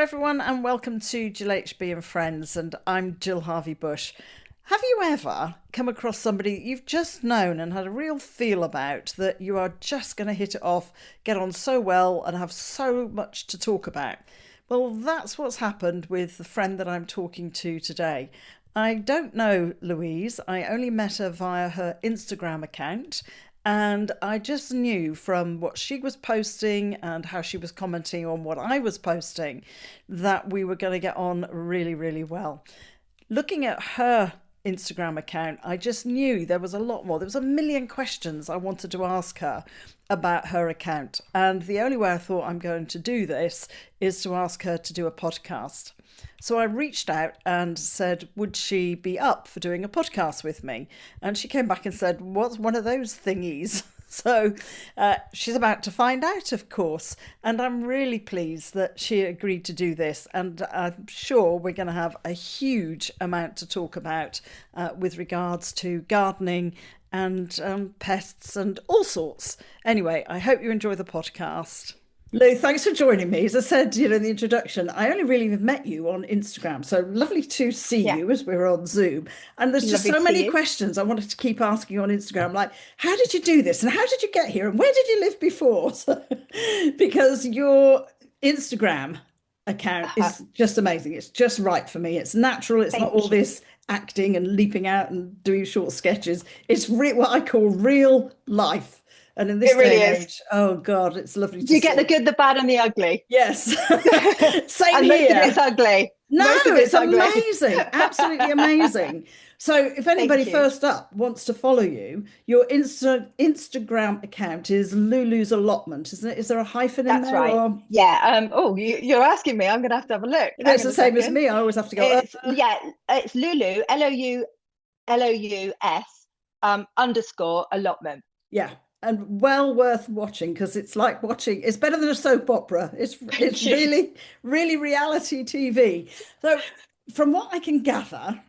everyone, and welcome to GillHB and Friends, and I'm Jill Harvey-Bush. Have you ever come across somebody you've just known and had a real feel about that you are just going to hit it off, get on so well, and have so much to talk about? Well, that's what's happened with the friend that I'm talking to today. I don't know Louise. I only met her via her Instagram account. And I just knew from what she was posting and how she was commenting on what I was posting that we were going to get on really, really well. Looking at her Instagram account, I just knew there was a lot more. There was a million questions I wanted to ask her about her account. And the only way I thought I'm going to do this is to ask her to do a podcast. So I reached out and said, would she be up for doing a podcast with me? And she came back and said, what's one of those thingies? So she's about to find out, of course. And I'm really pleased that she agreed to do this. And I'm sure we're going to have a huge amount to talk about with regards to gardening and pests and all sorts. Anyway, I hope you enjoy the podcast. Lou, thanks for joining me. As I said, in the introduction, I only really met you on Instagram. So lovely to see you as we're on Zoom. And there's just so many questions I wanted to keep asking on Instagram, like, how did you do this? And how did you get here? And where did you live before? So, because your Instagram account is just amazing. It's just right for me. It's natural. It's not all this acting and leaping out and doing short sketches. It's what I call real life. And in this day and age, oh God, it's lovely to see. You get the good, the bad, and the ugly. Yes. Same and here. Most of it's ugly. No, it's amazing. Absolutely amazing. So if anybody first up wants to follow you, your Instagram account is Lulu's Allotment, isn't it? Is there a hyphen in there? That's right. Or... Yeah. You're asking me. I'm going to have a look. It's the same as me. I always have to go. It's Lulu, LOULOUS _ allotment. Yeah. And well worth watching because it's like watching, it's better than a soap opera. It's really, really reality TV. So from what I can gather,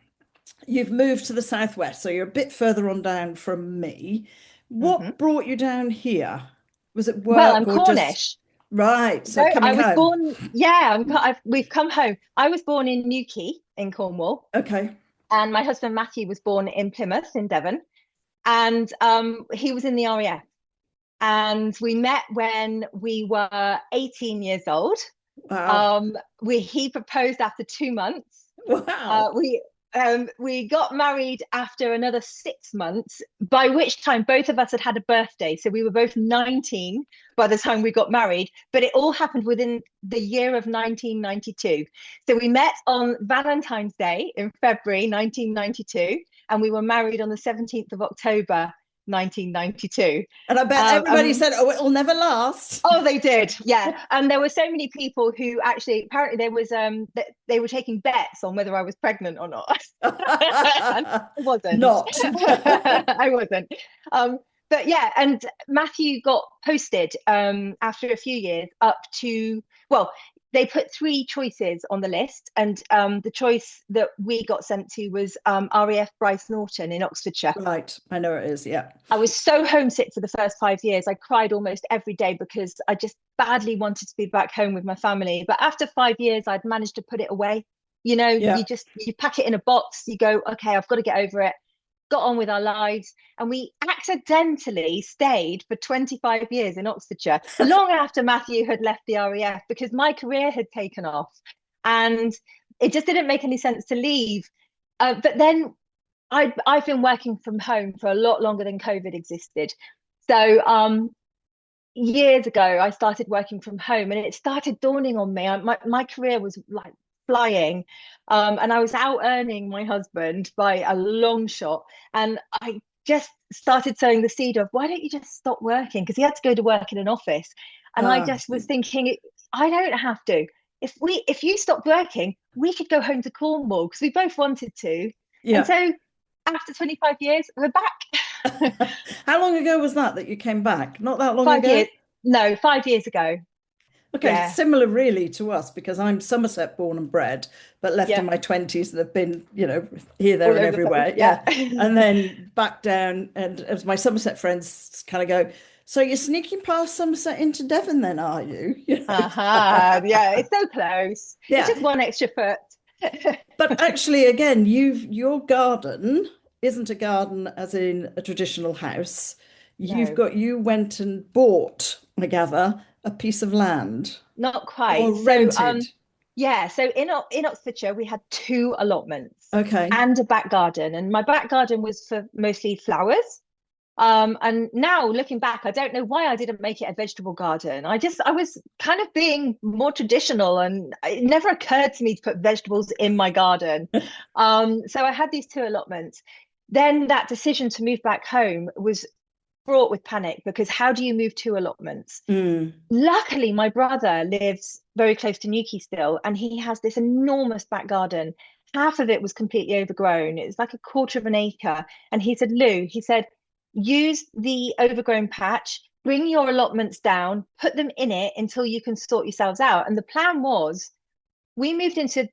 you've moved to the southwest, so you're a bit further on down from me. What brought you down here? Was it work? Well, I'm Cornish. Right, so coming home. Born, we've come home. I was born in Newquay in Cornwall. Okay. And my husband Matthew was born in Plymouth in Devon. And he was in the RAF. And we met when we were 18 years old. Wow. He proposed after 2 months. Wow. We got married after another 6 months, by which time both of us had a birthday. So we were both 19 by the time we got married, but it all happened within the year of 1992. So we met on Valentine's Day in February 1992, and we were married on the 17th of October 1992. And I bet everybody said, oh, it'll never last. Oh, they did. Yeah. And there were so many people who actually, apparently there was, they were taking bets on whether I was pregnant or not. I wasn't. Not. I wasn't. But yeah, and Matthew got posted after a few years up to, well, they put 3 choices on the list, and the choice that we got sent to was RAF Bryce Norton in Oxfordshire. Right, I know it is, yeah. I was so homesick for the first 5 years. I cried almost every day because I just badly wanted to be back home with my family. But after 5 years, I'd managed to put it away. You pack it in a box, you go, okay, I've got to get over it. Got on with our lives, and we accidentally stayed for 25 years in Oxfordshire, long after Matthew had left the RAF, because my career had taken off and it just didn't make any sense to leave. But then I've been working from home for a lot longer than COVID existed. So years ago, I started working from home, and it started dawning on me. My career was like flying, and I was out earning my husband by a long shot, and I just started sowing the seed of, why don't you just stop working, because he had to go to work in an office, and I just was thinking, I don't have to. If you stopped working, we could go home to Cornwall, because we both wanted to. And so after 25 years, we're back. How long ago was that you came back? Not that long 5 ago? years. No, 5 years ago. Okay, similar really to us, because I'm Somerset born and bred, but left in my 20s and have been, here, there, and everywhere. And then back down, and as my Somerset friends kind of go, So you're sneaking past Somerset into Devon then, are you? Yeah, it's so close. It's Yeah. just one extra foot. But actually, again, your garden isn't a garden as in a traditional house. No, You went and bought, I gather, a piece of land not or quite. rented. Yeah, so in Oxfordshire we had two allotments Okay. and a back garden, and my back garden was for mostly flowers. And now looking back, I don't know why I didn't make it a vegetable garden. I was kind of being more traditional, and it never occurred to me to put vegetables in my garden. So I had these two allotments. Then that decision to move back home was fraught with panic because how do you move two allotments? Mm, Luckily, my brother lives very close to Newquay still, and he has this enormous back garden. Half of it was completely overgrown. It's like a quarter of an acre. And he said, Lou, he said, use the overgrown patch, bring your allotments down, put them in it until you can sort yourselves out. And the plan was we moved into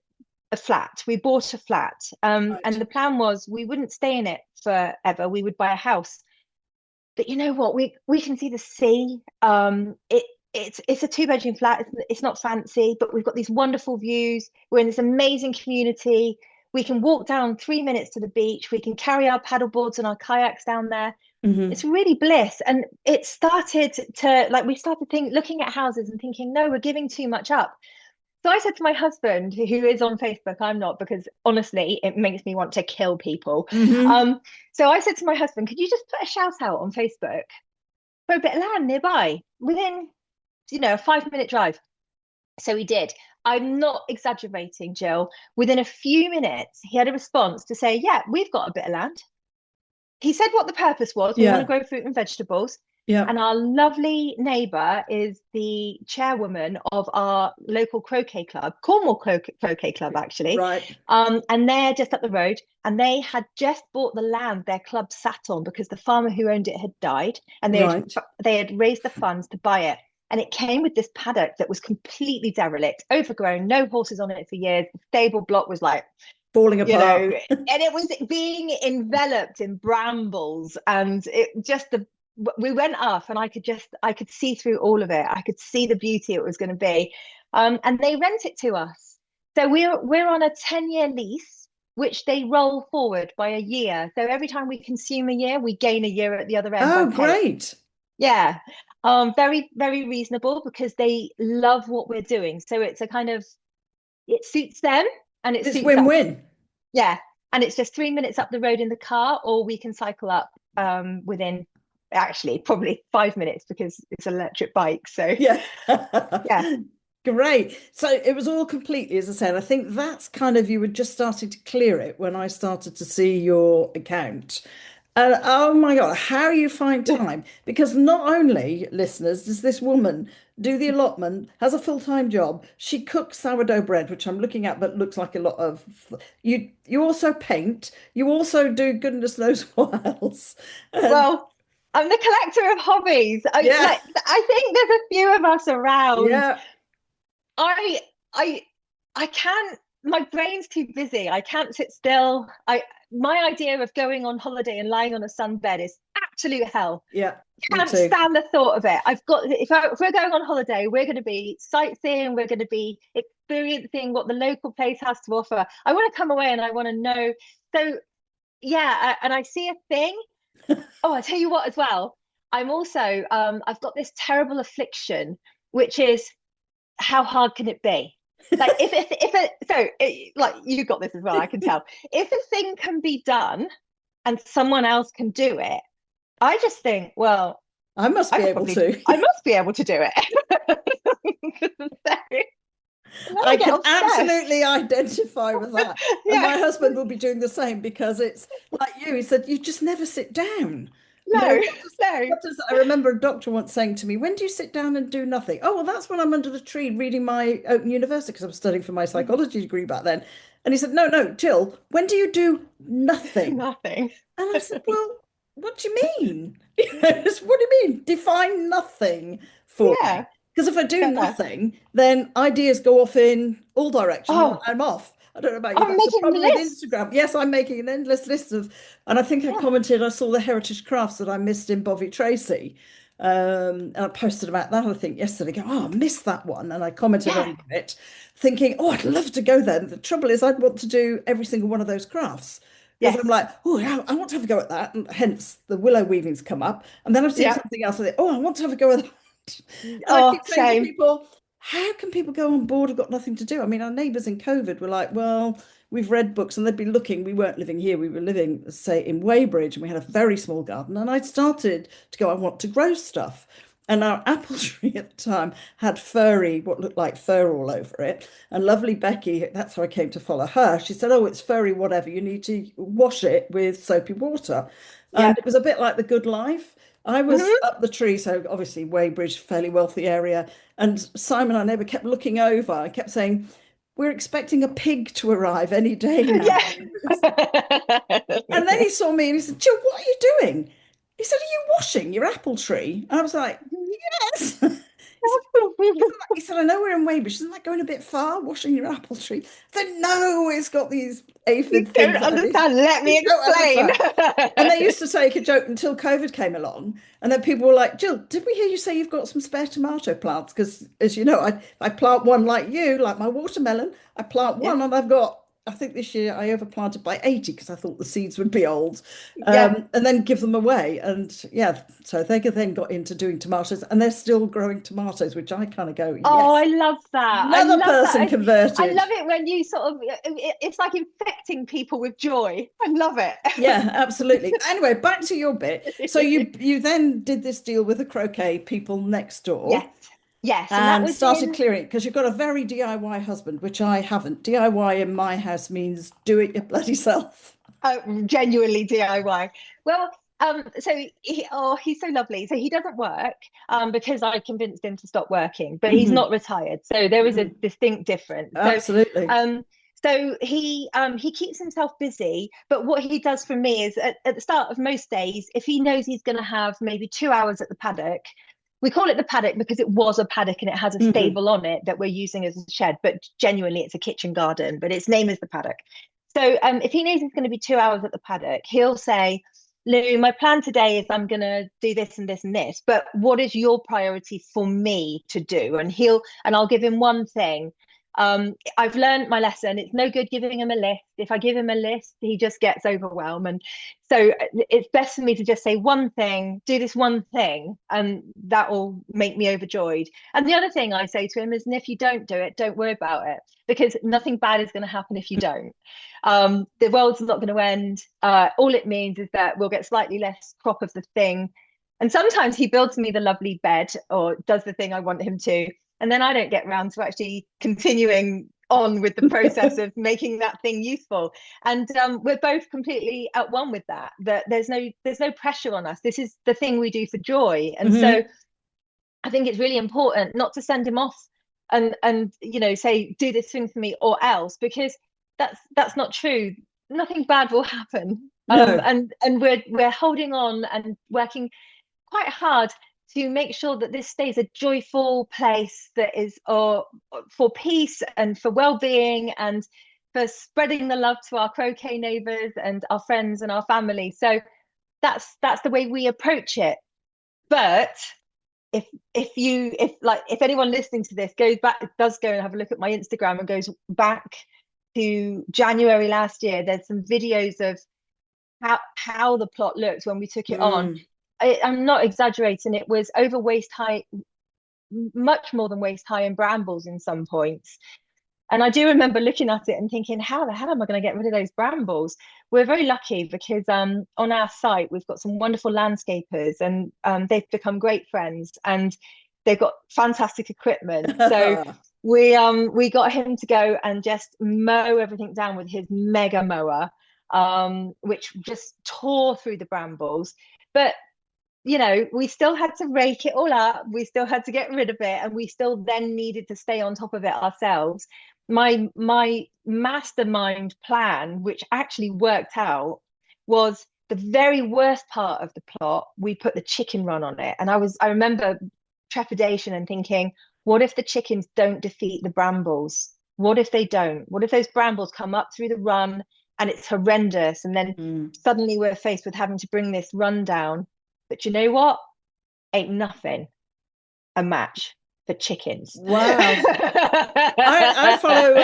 a flat, we bought a flat. And right. the plan was we wouldn't stay in it forever, we would buy a house. But you know what? We can see the sea. It's a two-bedroom flat. It's not fancy, but we've got these wonderful views. We're in this amazing community. We can walk down 3 minutes to the beach. We can carry our paddle boards and our kayaks down there. Hmm. It's really bliss. And it started to like we started looking at houses and thinking, no, we're giving too much up. So I said to my husband, who is on Facebook, I'm not, because honestly, it makes me want to kill people. Hmm. So I said to my husband, could you just put a shout out on Facebook for a bit of land nearby within, a 5 minute drive? So he did. I'm not exaggerating, Jill. Within a few minutes, he had a response to say, yeah, we've got a bit of land. He said what the purpose was. We want to Yeah. grow fruit and vegetables. Yeah. And our lovely neighbour is the chairwoman of our local croquet club, Cornwall Croquet Club, actually. Right. And they're just up the road. And they had just bought the land their club sat on because the farmer who owned it had died, and Right. they had raised the funds to buy it. And it came with this paddock that was completely derelict, overgrown, no horses on it for years. The stable block was like Falling you know, apart. and it was being enveloped in brambles, and it just the we went up and I could see through all of it. I could see the beauty it was going to be. And they rent it to us. So we're on a 10-year lease, which they roll forward by a year. So every time we consume a year, we gain a year at the other end by Oh, paying. great. Yeah. Very, very reasonable because they love what we're doing. So it's a kind of it suits them and it It's suits us. win-win. Yeah, and it's just 3 minutes up the road in the car, or we can cycle up within actually probably 5 minutes because it's an electric bike. So Yeah. yeah, Great. So it was all completely, as I said, I think that's kind of, you were just starting to clear it when I started to see your account. And oh my God, how you find time? Because not only, listeners, does this woman do the allotment, has a full-time job, she cooks sourdough bread, which I'm looking at, but looks like a lot of you also paint, you also do goodness knows what else. And well, I'm the collector of hobbies. yeah, I think there's a few of us around. yeah. I I I can't. My brain's too busy. I can't sit still. My idea of going on holiday and lying on a sunbed is absolute hell. Yeah, me Can't too. stand the thought of it. If we're going on holiday, we're going to be sightseeing, we're going to be experiencing what the local place has to offer. I want to come away and I want to know. So yeah, and I see a thing. Oh, I tell you what, as well. I'm also I've got this terrible affliction, which is how hard can it be? Like like you got this as well. I can tell if a thing can be done and someone else can do it. I just think, well, I must be able to. I must be able to do it. So, then I I get can obsessed. absolutely identify with that. And Yeah, my husband will be doing the same because it's like you. He said, you just never sit down. You know, no, no. I remember a doctor once saying to me, when do you sit down and do nothing? Oh, well, that's when I'm under the tree reading my Open University because I was studying for my psychology degree back then. And he said, no, no, Jill, when do you do nothing? Nothing. And I said, well, what do you mean? What do you mean? Define nothing for me. Yeah, Because if I do yeah. nothing, then ideas go off in all directions and Oh, I'm off. I don't know about you. I'm That's the making problem with lists. Instagram. Yes, I'm making an endless list of, and I think I Yeah. commented, I saw the heritage crafts that I missed in Bovey Tracy. And I posted about that, I think, yesterday, go, oh, I missed that one. And I commented Yeah. on it, thinking, oh, I'd love to go there. The trouble is, I'd want to do every single one of those crafts. Because I'm Yes. like, oh, yeah, I want to have a go at that. And hence the willow weaving's come up. And then I've seen Yeah. something else. I think, oh, I want to have a go at that. And I Oh, keep saying to same. people, how can people go on board who've got nothing to do? I mean, our neighbours in COVID were like, well, we've read books and they'd be looking. We weren't living here. We were living, say, in Weybridge, and we had a very small garden. And I'd started to go, I want to grow stuff. And our apple tree at the time had furry, what looked like fur all over it. And lovely Becky, that's how I came to follow her. She said, oh, it's furry, whatever. You need to wash it with soapy water. Yeah. And it was a bit like the good life. I was Hmm. up the tree, so obviously Weybridge, fairly wealthy area. And Simon, our neighbour, kept looking over. I kept saying, we're expecting a pig to arrive any day now. Yeah. And then he saw me and he said, Jill, what are you doing? He said, are you washing your apple tree? And I was like, yes. He said, I know we're in Weybridge. Isn't that going a bit far, washing your apple tree? I said, no, it's got these You aphid don't things that understand. Let me you don't explain. understand. And they used to take a joke until COVID came along. And then people were like, Jill, did we hear you say you've got some spare tomato plants? Because as you know, I plant one like you, like my watermelon. I plant Yeah. one and I've got, I think this year I overplanted by 80 because I thought the seeds would be old, Yeah. and then give them away. And yeah, so they then got into doing tomatoes and they're still growing tomatoes, which I kind of go, Oh, yes, I love that. I another love that. person I converted. love it when you sort of, it's like infecting people with joy. I love Yeah, absolutely. Anyway, back to your bit. So it. you then did this deal with the croquet people next door Yes. Yes. And that and was started in clearing it because you've got a very DIY husband, which I haven't. DIY in my house means do it your bloody self. genuinely DIY. Well, so he's so lovely. So he doesn't work, because I convinced him to stop working, but he's Hmm. not retired. So there is a Hmm. distinct difference. Absolutely. Um, so he keeps himself busy, but what he does for me is at the start of most days, if he knows he's going to have maybe 2 hours at the paddock, we call it the paddock because it was a paddock and it has a Hmm. stable on it that we're using as a shed, but genuinely it's a kitchen garden, but its name is the paddock. So if he knows it's going to be 2 hours at the paddock, he'll say, Lou, my plan today is I'm going to do this and this and this, but what is your priority for me to do? And I'll give him one thing. I've learned my lesson. It's no good giving him a list. If I give him a list, he just gets overwhelmed. And so it's best for me to just say one thing, do this one thing, and that will make me overjoyed. And the other thing I say to him is, and if you don't do it, don't worry about it, because nothing bad is going to happen if you don't. The world's not going to end. All it means is that we'll get slightly less crop of the thing. And sometimes he builds me the lovely bed or does the thing I want him to. And then I don't get around to actually continuing on with the process of making that thing useful. And we're both completely at one with that, that there's no pressure on us. This is the thing we do for joy. And so Hmm. I think it's really important not to send him off and say do this thing for me or else, because that's not true. Nothing bad will happen. No. And we're holding on and working quite hard to make sure that this stays a joyful place that is for peace and for well-being and for spreading the love to our croquet neighbours and our friends and our family. So that's the way we approach it. But if anyone listening to this does go and have a look at my Instagram and goes back to January last year, there's some videos of how the plot looked when we took it on. Mm. I'm not exaggerating. It was over waist high, much more than waist high in brambles in some points. And I do remember looking at it and thinking, how the hell am I going to get rid of those brambles? We're very lucky because on our site, we've got some wonderful landscapers and they've become great friends and they've got fantastic equipment. So we got him to go and just mow everything down with his mega mower, which just tore through the brambles. But we still had to rake it all up. We still had to get rid of it, and we still then needed to stay on top of it ourselves. My mastermind plan, which actually worked out, was the very worst part of the plot. We put the chicken run on it, and I remember trepidation and thinking, what if the chickens don't defeat the brambles? What if they don't? What if those brambles come up through the run and it's horrendous, and then Mm. suddenly we're faced with having to bring this run down? But you know what? ain't nothing a match for chickens. Wow. I follow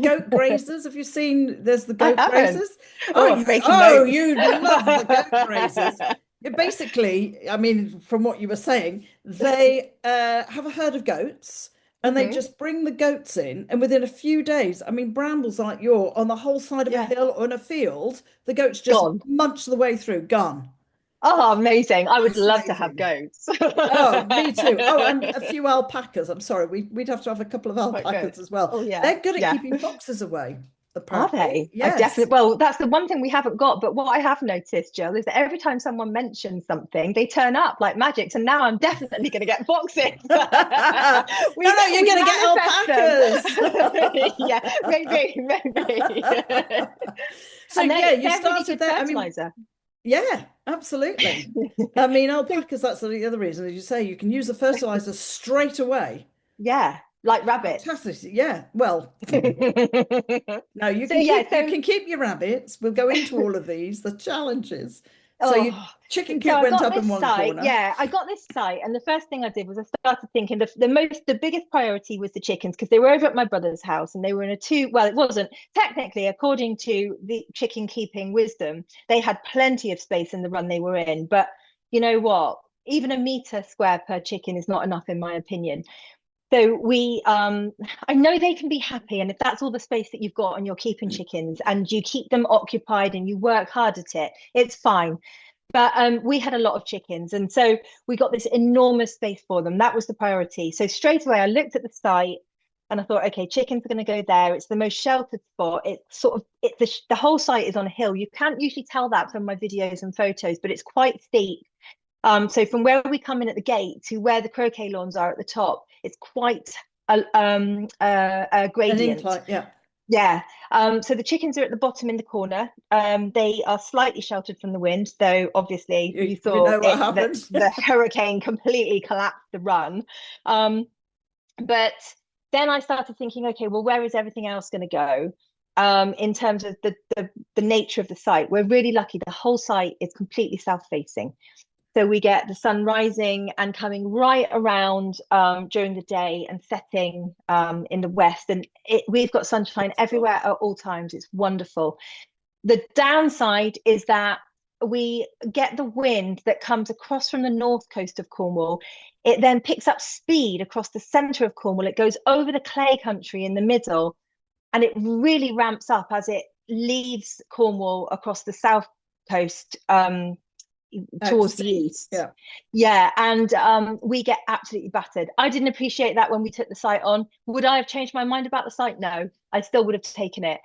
goat grazers. Have you seen? There's the I goat haven't. grazers. Oh, I'm making Oh, notes. you love the goat grazers. Basically, I mean, from what you were saying, they have a herd of goats and they Hmm. just bring the goats in, and within a few days, I mean, brambles like you're on the whole side of a Yeah, hill or in a field, the goats just gone. munch the way through, gone. Oh, amazing. I would love to have Fascinating. goats. Oh, me too. Oh, and a few alpacas. I'm sorry, we'd have to have a couple of Quite good. alpacas as well. Oh, yeah. They're good at Yeah. keeping foxes away, Are apparently. they? I Yes. definitely, well, that's the one thing we haven't got. But what I have noticed, Jill, is that every time someone mentions something, they turn up like magic. So now I'm definitely going to get foxes. No, we no, you're we going to get manifest them. alpacas. Yeah, maybe. So And yeah, you they're really started good there. I mean, fertilizer. yeah, absolutely. I mean, So, alpacas, that's the other reason, as you say, you can use the fertilizer straight away. yeah, like rabbits. Fantastic. Yeah. Well, no, So yeah, you so can keep your rabbits. We'll go into all of these, the challenges. So your oh, chicken so coop I went got up in this one site. corner. Yeah, I got this site, and the first thing I did was I started thinking the biggest priority was the chickens because they were over at my brother's house and they were in a two. Well, it wasn't technically according to the chicken keeping wisdom. They had plenty of space in the run they were in, but you know what? Even a meter square per chicken is not enough, in my opinion. So I know they can be happy, and if that's all the space that you've got and you're keeping chickens and you keep them occupied and you work hard at it, it's fine. But we had a lot of chickens, and so we got this enormous space for them. That was the priority. So straight away, I looked at the site and I thought, okay, chickens are going to go there. It's the most sheltered spot. It's sort of the whole site is on a hill. You can't usually tell that from my videos and photos, but it's quite steep. So from where we come in at the gate to where the croquet lawns are at the top, it's quite a An gradient. incline, yeah. Yeah. So the chickens are at the bottom in the corner. They are slightly sheltered from the wind, though obviously you You saw know what happened. the hurricane completely collapsed the run. Um, but then I started thinking, okay, well, where is everything else going to go? In terms of the nature of the site, we're really lucky. The whole site is completely south facing. So we get the sun rising and coming right around during the day and setting in the west. And we've got sunshine Beautiful. everywhere at all times. It's wonderful. The downside is that we get the wind that comes across from the north coast of Cornwall. It then picks up speed across the centre of Cornwall. It goes over the clay country in the middle, and it really ramps up as it leaves Cornwall across the south coast Out to towards the sea. east. Yeah. Yeah, and we get absolutely battered. I didn't appreciate that when we took the site on. Would I have changed my mind about the site? No, I still would have taken it.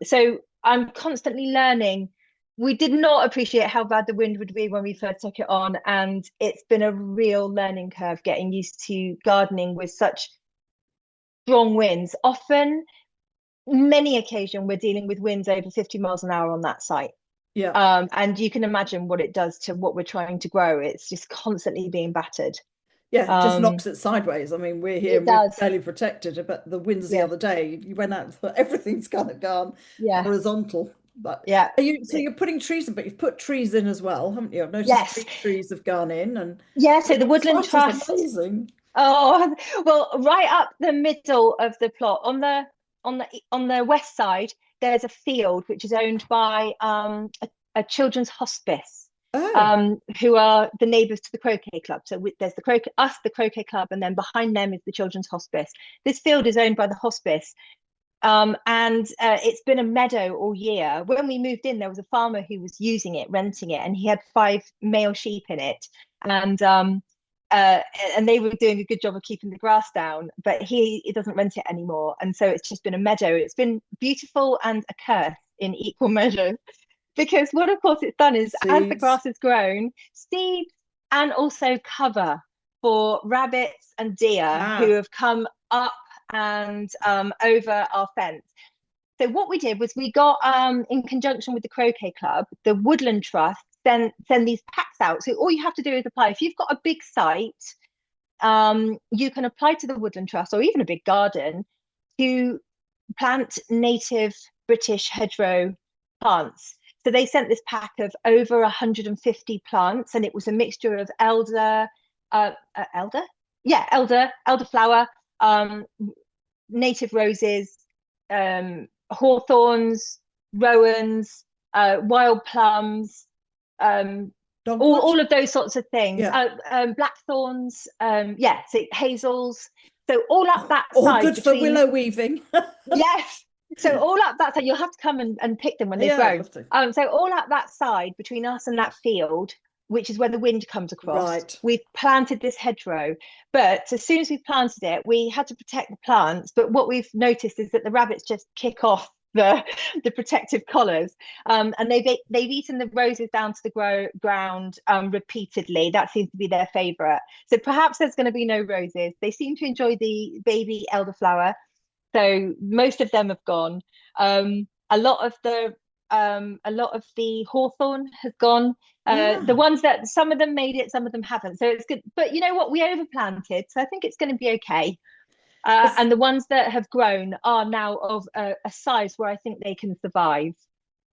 So I'm constantly learning. We did not appreciate how bad the wind would be when we first took it on, and it's been a real learning curve getting used to gardening with such strong winds. Often, many occasions, we're dealing with winds over 50 miles an hour on that site. Yeah. And you can imagine what it does to what we're trying to grow. It's just constantly being battered. Yeah, it just Um, knocks it sideways. I mean, we're here it and we're does. fairly protected, but the winds the Yeah. other day, you went out and thought everything's kind of gone Yeah. horizontal. But Yeah. so you're putting trees in, but you've put trees in as well, haven't you? I've noticed Yes. big trees have gone in, and Yeah. So the the Woodland site is Trust. amazing. Oh, well, right up the middle of the plot on the west side, there's a field which is owned by a children's hospice, Oh, who are the neighbours to the croquet club. So there's the croquet club, and then behind them is the children's hospice. This field is owned by the hospice. And it's been a meadow all year. When we moved in, there was a farmer who was using it, renting it, and he had 5 male sheep in it. And uh, and they were doing a good job of keeping the grass down, but he doesn't rent it anymore. And so it's just been a meadow. It's been beautiful and a curse in equal measure because what, of course, it's done is as the seeds. grass has grown, seeds and also cover for rabbits and deer who Ah, have come up and over our fence. So what we did was we got in conjunction with the Croquet Club, the Woodland Trust send these packs out. So all you have to do is apply. If you've got a big site, you can apply to the Woodland Trust or even a big garden to plant native British hedgerow plants. So they sent this pack of over 150 plants, and it was a mixture of elder, elder. Yeah, elderflower, native roses, hawthorns, rowans, wild plums, all of those sorts of things. Blackthorns, so hazels. So all up that all side good between, for willow weaving. yes. So all up that side, you'll have to come and pick them when they've grown. So all up that side between us and that field, which is where the wind comes across, right, we've planted this hedgerow. But as soon as we planted it, we had to protect the plants. But what we've noticed is that the rabbits just kick off the protective collars, and they've eaten the roses down to the ground repeatedly. That seems to be their favorite. So perhaps there's going to be no roses. They seem to enjoy the baby elderflower, so most of them have gone. A lot of the hawthorn has gone. The ones that, some of them made it, some of them haven't. So it's good. But you know what? We overplanted, so I think it's going to be okay. And the ones that have grown are now of a size where I think they can survive.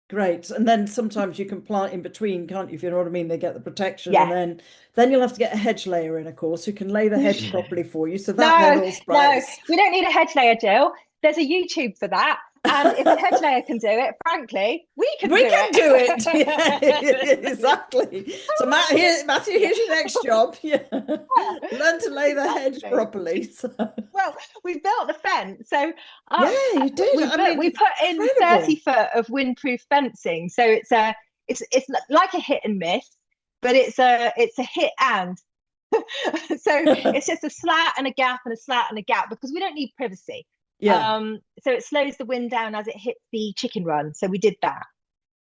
Great. And then sometimes you can plant in between, can't you? If you know what I mean, they get the protection, and then you'll have to get a hedge layer in, of course, who can lay the hedge properly for you. So that then all sprites. No, we don't need a hedge layer, Jill. There's a YouTube for that. And if a hedge layer can do it, frankly, we can do it. Yeah, exactly. So Matthew, here's your next job. Yeah. Learn to lay the hedge properly. So. Well, we built the fence. So you did. We put in 30 foot of windproof fencing. So it's like a hit and miss, but it's a hit and. So it's just a slat and a gap and a slat and a gap, because we don't need privacy. Yeah. So it slows the wind down as it hits the chicken run. So we did that.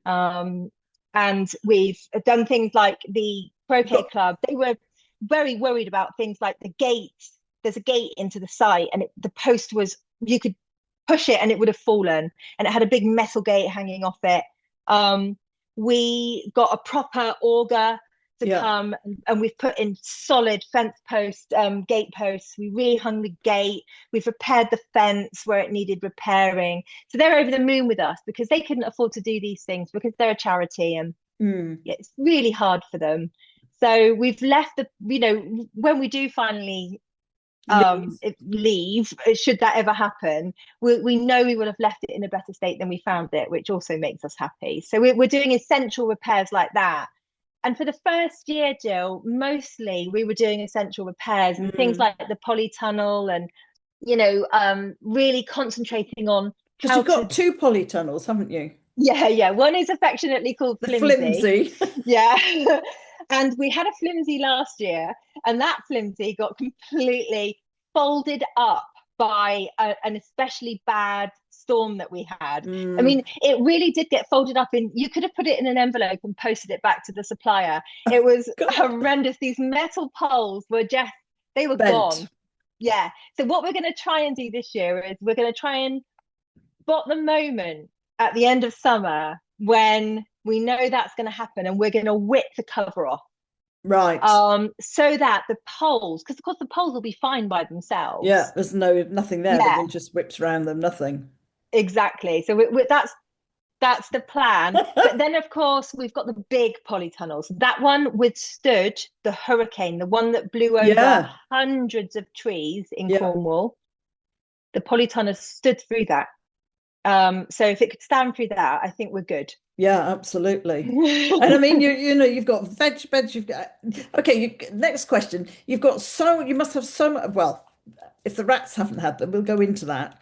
And we've done things like the croquet club. They were very worried about things like the gate. There's a gate into the site, and the post was, you could push it and it would have fallen, and it had a big metal gate hanging off it. We got a proper auger to come, and we've put in solid fence posts, gate posts. We rehung the gate. We've repaired the fence where it needed repairing. So they're over the moon with us, because they couldn't afford to do these things, because they're a charity, and it's really hard for them. So we've left when we do finally leave, should that ever happen, we know we would have left it in a better state than we found it, which also makes us happy. So we're doing essential repairs like that. And for the first year, Jill, mostly we were doing essential repairs and things like the polytunnel, and really concentrating on, because you've got 2 polytunnels, haven't you? Yeah. One is affectionately called flimsy. Yeah. And we had a flimsy last year, and that flimsy got completely folded up by an especially bad storm that we had. I mean, it really did get folded up you could have put it in an envelope and posted it back to the supplier. It was horrendous. These metal poles were they were bent. Gone. Yeah. So what we're going to try and do this year is we're going to try and spot the moment at the end of summer when we know that's going to happen, and we're going to whip the cover off. Right. So that the poles, because of course the poles will be fine by themselves. Yeah, there's nothing there. The wind just whips around them, nothing. Exactly. So that's the plan. But then of course we've got the big polytunnels. That one withstood the hurricane, the one that blew over hundreds of trees in Cornwall. The polytunnel stood through that. So if it could stand through that, I think we're good. Yeah, absolutely. And I mean, you've got veg beds. You've got next question. You must have so much. Well, if the rats haven't had them, we'll go into that.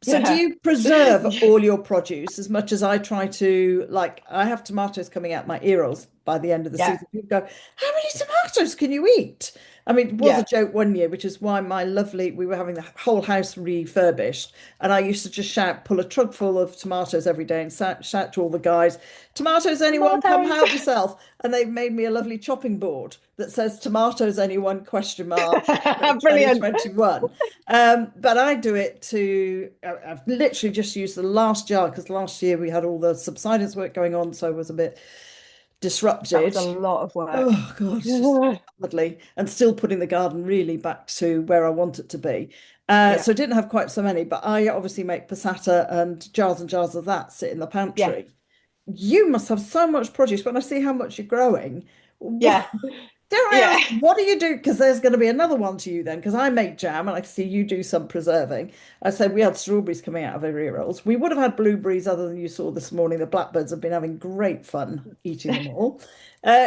So do you preserve all your produce as much as I try to? Like, I have tomatoes coming out my ear holes by the end of the season. People go, how many tomatoes can you eat? I mean, it was a joke one year, which is why we were having the whole house refurbished. And I used to just pull a trunk full of tomatoes every day and shout to all the guys, tomatoes, anyone, come help yourself. And they've made me a lovely chopping board that says tomatoes, anyone, ? Brilliant. 2021. But I do it I've literally just used the last jar, because last year we had all the subsidence work going on. So I was a bit disrupted. That was a lot of work. Oh God, it's just lovely, and still putting the garden really back to where I want it to be. So I didn't have quite so many, but I obviously make passata and jars of that sit in the pantry. You must have so much produce. When I see how much you're growing, Dare I Yeah. ask, what do you do? Because there's going to be another one to you then, because I make jam and I see you do some preserving. I said we had strawberries coming out of our ear rolls. We would have had blueberries other than you saw this morning. The blackbirds have been having great fun eating them all.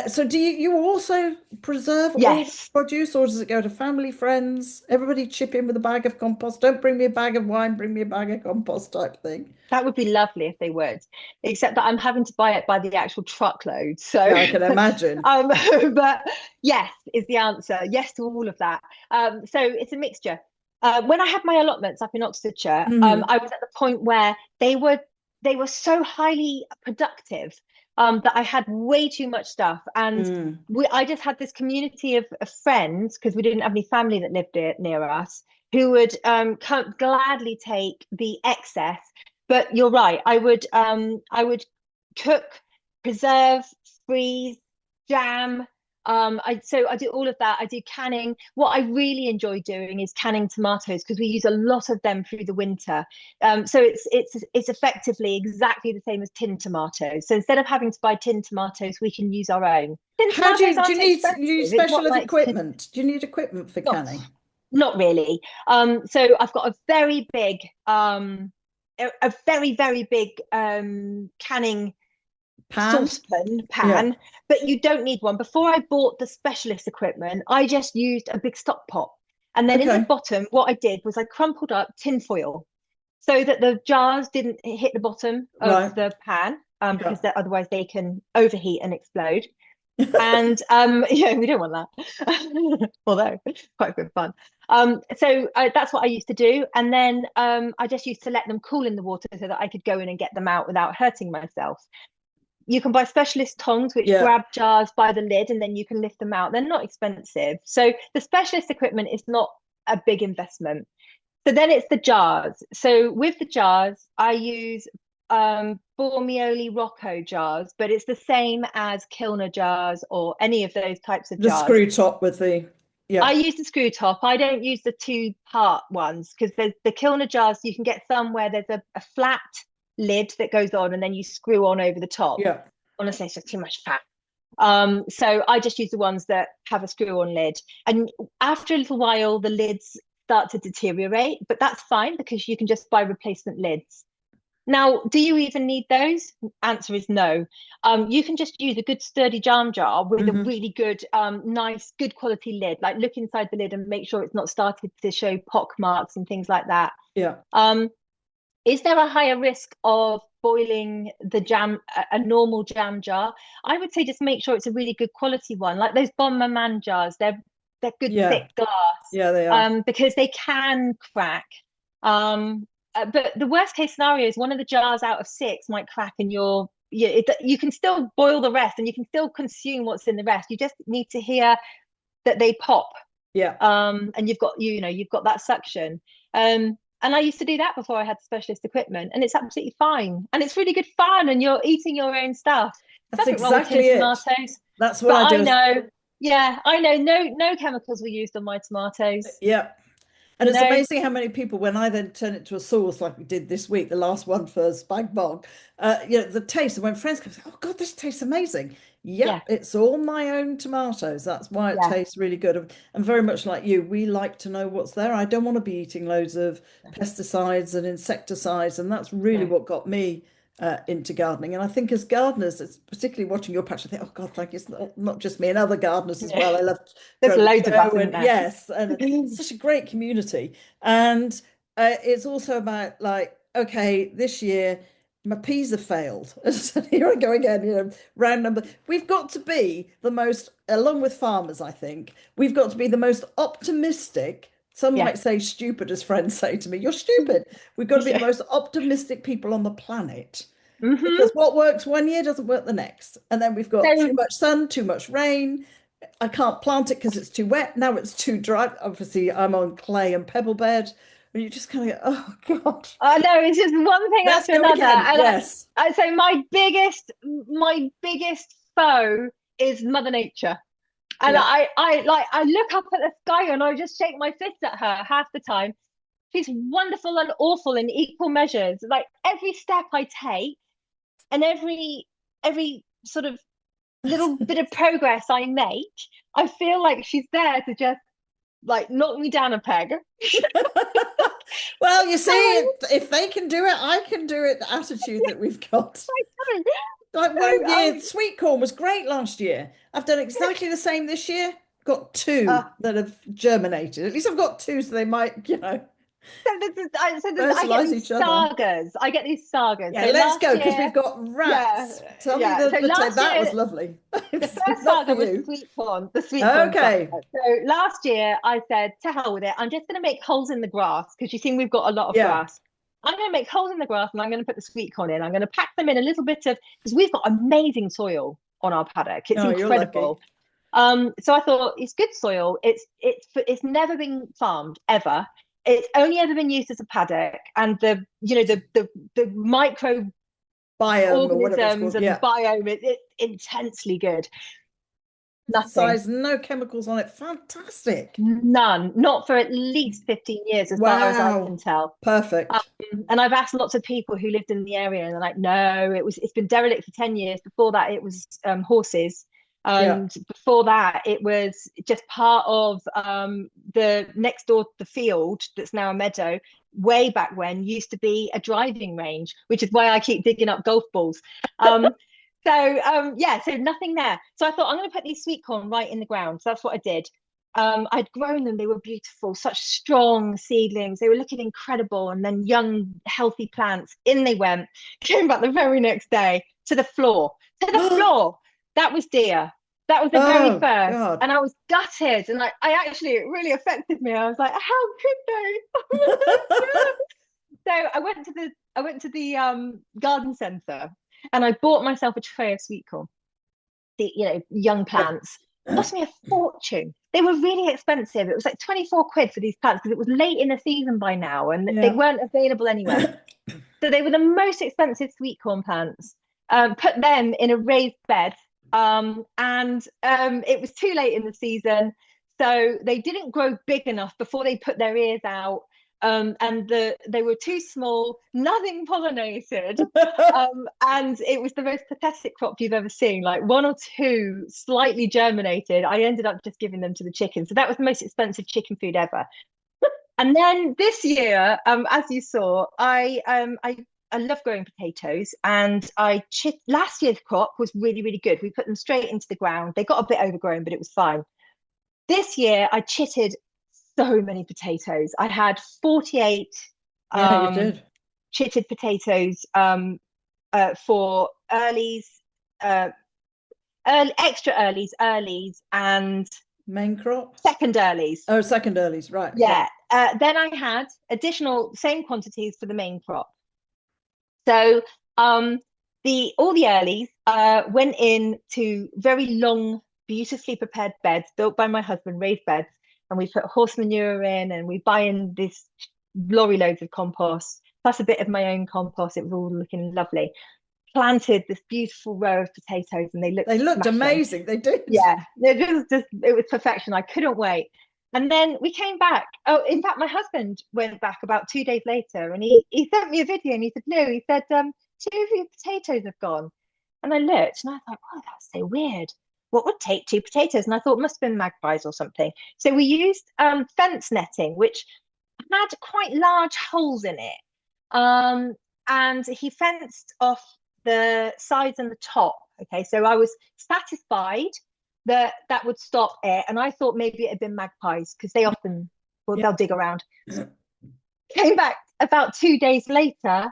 So do you also preserve all the Yes. produce or does it go to family, friends? Everybody chip in with a bag of compost. Don't bring me a bag of wine, bring me a bag of compost type thing. That would be lovely if they would, except that I'm having to buy it by the actual truckload. So, Yeah, I can imagine. um, but yes is the answer. Yes to all of that. So it's a mixture. When I had my allotments up in Oxfordshire, Hmm. I was at the point where they were so highly productive that I had way too much stuff, and Mm. I just had this community of friends because we didn't have any family that lived near us who would gladly take the excess. But you're right. I would cook, preserve, freeze, jam. I do all of that. I do canning. What I really enjoy doing is canning tomatoes because we use a lot of them through the winter. So it's effectively exactly the same as tinned tomatoes. So instead of having to buy tinned tomatoes, we can use our own. Tinned How tomatoes do aren't you need you expensive. need It's not special like equipment? Do you need equipment for not canning? not really. So I've got a very big a very, very big canning Pan? saucepan Yeah. pan, but you don't need one. Before I bought the specialist equipment, I just used a big stock pot. And then in the Okay. bottom, what I did was I crumpled up tin foil so that the jars didn't hit the bottom of Right. the pan, Yeah. because otherwise they can overheat and explode. And yeah, we don't want that. Although quite good fun. So that's what I used to do, and then I just used to let them cool in the water so that I could go in and get them out without hurting myself. You can buy specialist tongs which Yeah. grab jars by the lid and then you can lift them out. They're not expensive. So the specialist equipment is not a big investment. So then it's the jars. So with the jars, I use Bormioli Rocco jars, but it's the same as Kilner jars or any of those types of The jars. screw top with the I yeah. use the screw top. I don't use the two-part ones because there's the Kilner jars. You can get some where there's a flat lid that goes on and then you screw on over the top. Yeah. Honestly, it's just too much fat. So I just use the ones that have a screw-on lid. And after a little while, the lids start to deteriorate, but that's fine because you can just buy replacement lids. Now, do you even need those? Answer is no. You can just use a good sturdy jam jar with a Hmm. really good, nice, good quality lid. Like look inside the lid and make sure it's not started to show pock marks and things like that. Yeah. Um, is there a higher risk of boiling the jam, a normal jam jar? I would say just make sure it's a really good quality one, like those Bon Maman jars. They're good Yeah. thick glass, Yeah, they are. because they can crack. But the worst case scenario is one of the jars out of six might crack, and you can still boil the rest, and you can still consume what's in the rest. You just need to hear that they pop, Yeah. and you've got that suction. And I used to do that before I had specialist equipment, and it's absolutely fine. And it's really good fun, and you're eating your own stuff. That's Nothing wrong with tinned exactly it. tomatoes. That's what But I I do. know, yeah, I know no chemicals were used on my tomatoes. Yeah. And it's No, amazing how many people, when I then turn it to a sauce like we did this week, the last one for spag bog, the taste. And when friends come, say, "Oh God, this tastes amazing." yeah, Yep, it's all my own tomatoes. That's why it yeah, tastes really good. And very much like you, we like to know what's there. I don't want to be eating loads of pesticides and insecticides, and that's really no. what got me into gardening. And I think as gardeners, it's particularly watching your patch, I think, oh God, thank you. It's not just me and other gardeners as well. Yeah. I love There's growing loads of us, Joe isn't and there? yes, and such a great community. And it's also about like, okay, this year my peas have failed. So here I go again, round number. We've got to be the most, along with farmers, I think, we've got to be the most optimistic. Some Yeah. might say stupid, as friends say to me, you're stupid. We've got to be the Yeah. most optimistic people on the planet. Hmm. Because what works one year doesn't work the next. And then we've got too So much sun, too much rain. I can't plant it because it's too wet. Now it's too dry. Obviously, I'm on clay and pebble bed. And you just kind of go, oh God, I know it's just one thing let's after go another. again. And Yes. so my biggest foe is Mother Nature. And Yeah. I look up at the sky and I just shake my fist at her half the time. She's wonderful and awful in equal measures. Like every step I take and every sort of little bit of progress I make, I feel like she's there to just like knock me down a peg. Well, you see, if they can do it, I can do it. The attitude that we've got. Like So 1 year, sweet corn was great last year. I've done exactly the same this year. Got two uh, that have germinated. At least I've got two, so they might, I get fertilize these each other. sagas. I get these sagas. Yeah, So let's last go because year, we've got yeah, rats. Tell me yeah. the So potato. last That was year, lovely. the It's first not for saga was you. the sweet corn saga. Okay. So last year I said, to hell with it. I'm just going to make holes in the grass because you see we've got a lot of Yeah. grass. I'm going to make holes in the grass and I'm going to put the sweet corn in. I'm going to pack them in a little bit of, because we've got amazing soil on our paddock. It's Oh, you're lucky. incredible. So I thought it's good soil. It's never been farmed ever. It's only ever been used as a paddock, and the micro Biome or whatever it's organisms called. and the Yeah. biome, it's intensely good. Nothing. Size, no chemicals on it. Fantastic. None. Not for at least 15 years, as far as I can Wow. tell. Perfect. And I've asked lots of people who lived in the area, and they're like, no, it's been derelict for 10 years. Before that, it was horses. Yeah. And before that, it was just part of the next door, the field that's now a meadow. Way back when used to be a driving range, which is why I keep digging up golf balls. So nothing there. So I thought I'm going to put these sweet corn right in the ground. So that's what I did. I'd grown them. They were beautiful, such strong seedlings. They were looking incredible. And then young, healthy plants. In they went. Came back the very next day to the floor. To the floor. That was deer. That was the very Oh first. God. And I was gutted. And like I actually, it really affected me. I was like, how could they? So I went to the garden centre and I bought myself a tray of sweet corn, young Yep. plants. Cost me a fortune. They were really expensive. It was like 24 quid for these plants because it was late in the season by now and they Yeah. weren't available anywhere. So they were the most expensive sweet corn plants. Put them in a raised bed. And it was too late in the season. So they didn't grow big enough before they put their ears out. And they were too small, nothing pollinated. And it was the most pathetic crop you've ever seen. Like one or two slightly germinated. I ended up just giving them to the chickens. So that was the most expensive chicken food ever. And then this year, as you saw, I love growing potatoes, and last year's crop was really, really good. We put them straight into the ground. They got a bit overgrown, but it was fine. This year, I chitted so many potatoes. I had 48 Yeah, you um, did. chitted potatoes for earlies, uh, extra earlies, and Main crop. second earlies. Oh, second earlies. Right. Yeah. Okay. Then I had additional same quantities for the main crop. So all the earlies went into very long, beautifully prepared beds built by my husband, raised beds, and we put horse manure in, and we buy in this lorry loads of compost, plus a bit of my own compost. It was all looking lovely. Planted this beautiful row of potatoes, and they Looked smashing. amazing. They did. Yeah, it was perfection. I couldn't wait. And then we came back. Oh, in fact, my husband went back about 2 days later, and he sent me a video, and he said, no, he said, two of your potatoes have gone. And I looked, and I thought, oh, that's so weird. What would take two potatoes? And I thought it must have been magpies or something. So we used fence netting, which had quite large holes in it. And he fenced off the sides and the top. Okay, so I was satisfied that would stop it, and I thought maybe it had been magpies because they often, well, they'll dig around. Came back about 2 days later,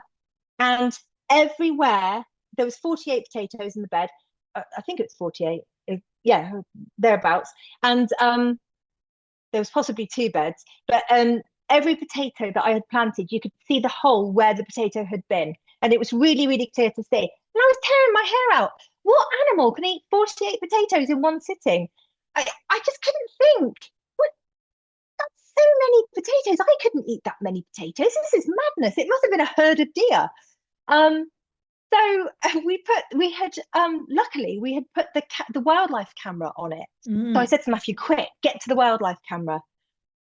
and everywhere there was 48 potatoes in the bed. I think it's 48. Yeah, thereabouts. And there was possibly two beds, but every potato that I had planted, you could see the hole where the potato had been, and it was really, really clear to see. And I was tearing my hair out. What animal can eat 48 potatoes in one sitting? I just couldn't think. What? That's so many potatoes. I couldn't eat that many potatoes. This is madness. It must have been a herd of deer. So luckily we had put the wildlife camera on it. So I said to Matthew, quick, get to the wildlife camera.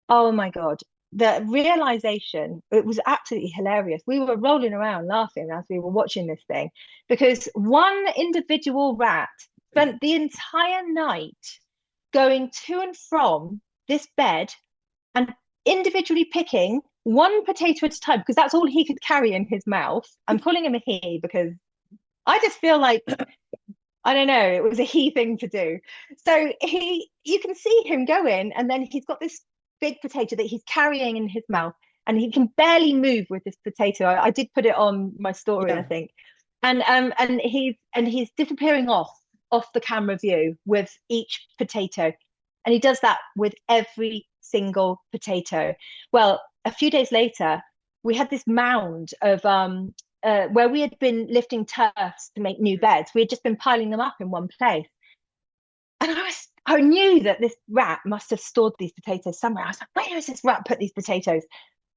Oh my God. The realization, it was absolutely hilarious. We were rolling around laughing as we were watching this thing because one individual rat spent the entire night going to and from this bed and individually picking one potato at a time, because that's all he could carry in his mouth. I'm calling him a he because I just feel like, I don't know, it was a he thing to do. So you can see him go in, and then he's got this big potato that he's carrying in his mouth, and he can barely move with this potato. I did put it on my story, I think. And he's disappearing off the camera view with each potato. And he does that with every single potato. Well, a few days later, we had this mound of where we had been lifting turfs to make new beds. We had just been piling them up in one place. And I knew that this rat must have stored these potatoes somewhere. I was like, where has this rat put these potatoes?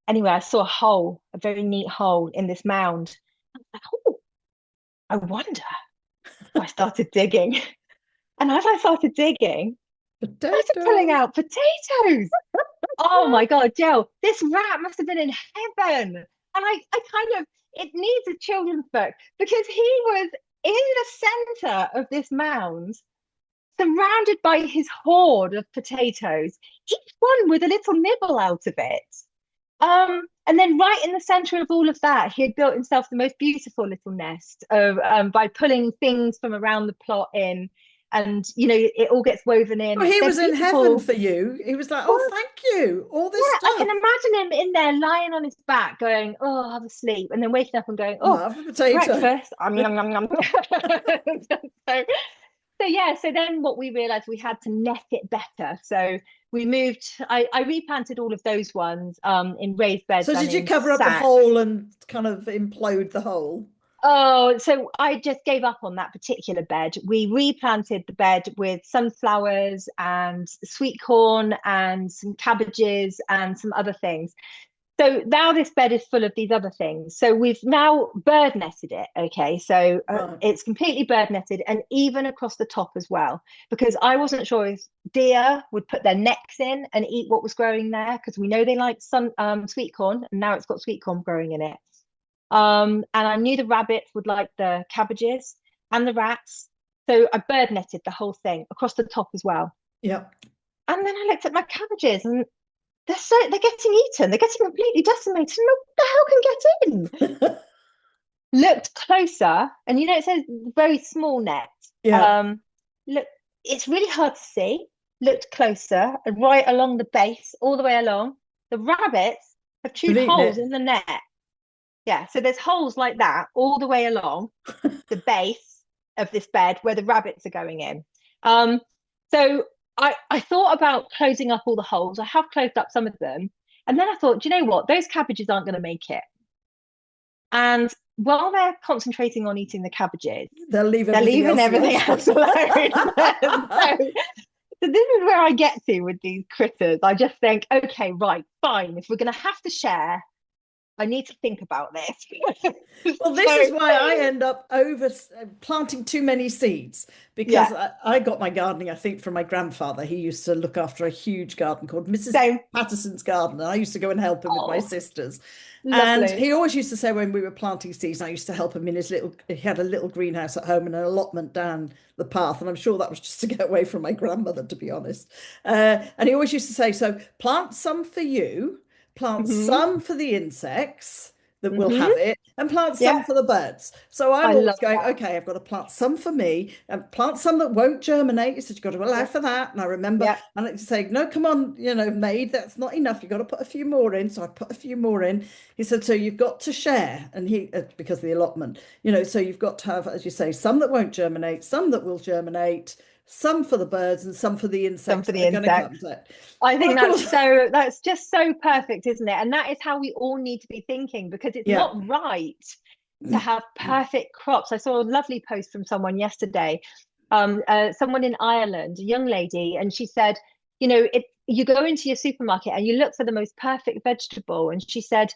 Anyway, I saw a very neat hole in this mound. I was like, oh, I wonder. So I started digging. And as I started digging, I started pulling out potatoes. Oh my God, Jill, this rat must have been in heaven. And I kind of, it needs a children's book, because he was in the center of this mound, surrounded by his hoard of potatoes, each one with a little nibble out of it. And then right in the center of all of that, he had built himself the most beautiful little nest of by pulling things from around the plot in. And, you know, it all gets woven in. He was in heaven for you. He was like, oh, thank you. All this stuff. I can imagine him in there lying on his back going, oh, I'll have a sleep. And then waking up and going, oh, have a potato. Breakfast. So then what we realized, we had to net it better. So we moved, I replanted all of those ones in raised beds. So did you cover up the hole and kind of implode the hole? Oh, so I just gave up on that particular bed. We replanted the bed with sunflowers and sweet corn and some cabbages and some other things. So now this bed is full of these other things. So we've now bird netted it. Okay, so it's completely bird netted, and even across the top as well, because I wasn't sure if deer would put their necks in and eat what was growing there, because we know they like some sweet corn, and now it's got sweet corn growing in it. And I knew the rabbits would like the cabbages and the rats. So I bird netted the whole thing across the top as well. Yep. And then I looked at my cabbages, and they're getting eaten. They're getting completely decimated. And what the hell can get in? Looked closer, and you know, it says very small net. Yeah. Look, it's really hard to see. Looked closer, and right along the base, all the way along, the rabbits have chewed holes in the net. Yeah, so there's holes like that all the way along the base of this bed where the rabbits are going in. So I thought about closing up all the holes. I have closed up some of them. And then I thought, do you know what? Those cabbages aren't going to make it. And while they're concentrating on eating the cabbages, they're leaving everything else alone. So this is where I get to with these critters. I just think, okay, right, fine. If we're going to have to share, I need to think about this. Well, this is why I end up planting too many seeds, because I got my gardening, I think, from my grandfather. He used to look after a huge garden called Mrs. Patterson's garden, and I used to go and help him with my sisters. Lovely. And he always used to say, when we were planting seeds, I used to help him in he had a little greenhouse at home and an allotment down the path, and I'm sure that was just to get away from my grandmother, to be honest. And he always used to say, so plant some for you, plant some for the insects that will have it, and plant some for the birds. So I'm always going, okay, I've got to plant some for me and plant some that won't germinate. He said, you've got to allow for that. And I remember, and I say, no, come on, you know, maid, that's not enough. You've got to put a few more in. So I put a few more in. He said, so you've got to share. And because of the allotment, you know, so you've got to have, as you say, some that won't germinate, some that will germinate, some for the birds and some for the insects. Some for the insects. I think that's just so perfect, isn't it? And that is how we all need to be thinking, because it's not right to have perfect crops. I saw a lovely post from someone yesterday, someone in Ireland, a young lady, and she said, you know, you go into your supermarket and you look for the most perfect vegetable, and she said,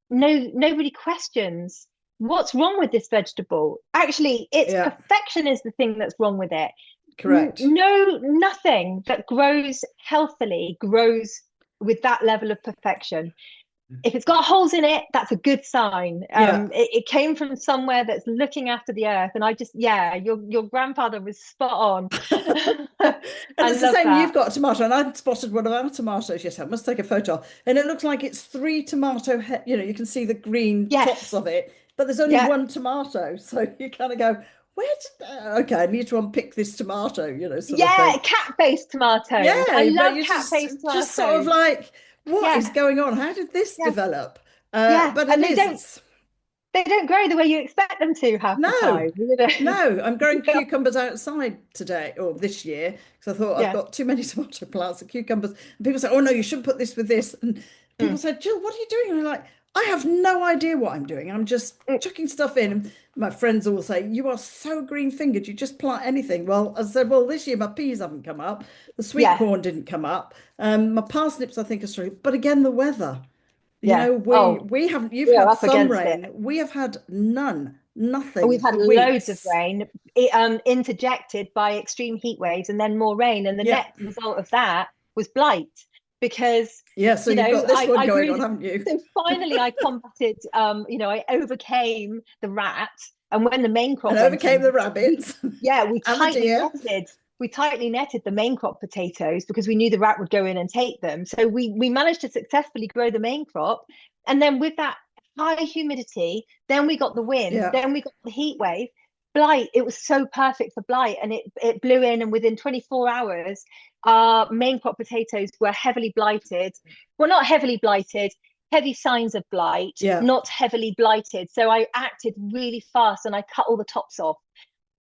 nobody questions what's wrong with this vegetable. Actually, its perfection is the thing that's wrong with it. Correct. No, nothing that grows healthily grows with that level of perfection. if it's got holes in it, that's a good sign. Yeah. It came from somewhere that's looking after the earth. And I just, yeah, your grandfather was spot on. And I it's the love same. You've that. got a tomato, and I spotted one of our tomatoes. Yes, I must take a photo. And it looks like it's three tomato. You can see the green tops Yes. of it, but there's only Yeah. one tomato. So you kind of go, where did? Okay, I need to unpick this tomato. Sort of Yeah. thing. Cat-faced tomatoes. I Yeah, but love you cat-faced just sort of tomatoes. like, what is Yeah. going on? How did this Yeah. develop? Yeah. But it And is. It's they don't grow the way you expect them to half the no. time, you know? No, I'm growing cucumbers outside today or this year because I thought I've Yeah. got too many tomato plants and cucumbers. And people say, "Oh no, you shouldn't put this with this." And people Mm, say, "Jill, what are you doing?" And I'm like, "I have no idea what I'm doing. I'm just mm, chucking stuff in." And my friends all say, "You are so green-fingered. You just plant anything." Well, I said, "Well, this year my peas haven't come up. The sweet yeah. corn didn't come up. My parsnips, I think, are struggling. But again, the weather. Yeah. We Oh, we haven't. You've we're had up some against it. rain. We have had none, nothing We've had for loads of weeks. rain, interjected by extreme heat waves and then more rain. And the Yeah." net result of that was blight because, Yeah, so you've got this one I going grew. on, haven't you? So finally I combated, I overcame the rat. And when the main And crop went overcame in, the we, rabbits yeah, we and the tightly deer. netted. We tightly netted the main crop potatoes because we knew the rat would go in and take them. So we managed to successfully grow the main crop. And then with that high humidity, then we got the wind, Yeah. then we got the heat wave. Blight, it was so perfect for blight, and it blew in, and within 24 hours, our main crop potatoes were heavily blighted. Well, not heavily blighted, heavy signs of blight, Yeah. not heavily blighted. So I acted really fast and I cut all the tops off.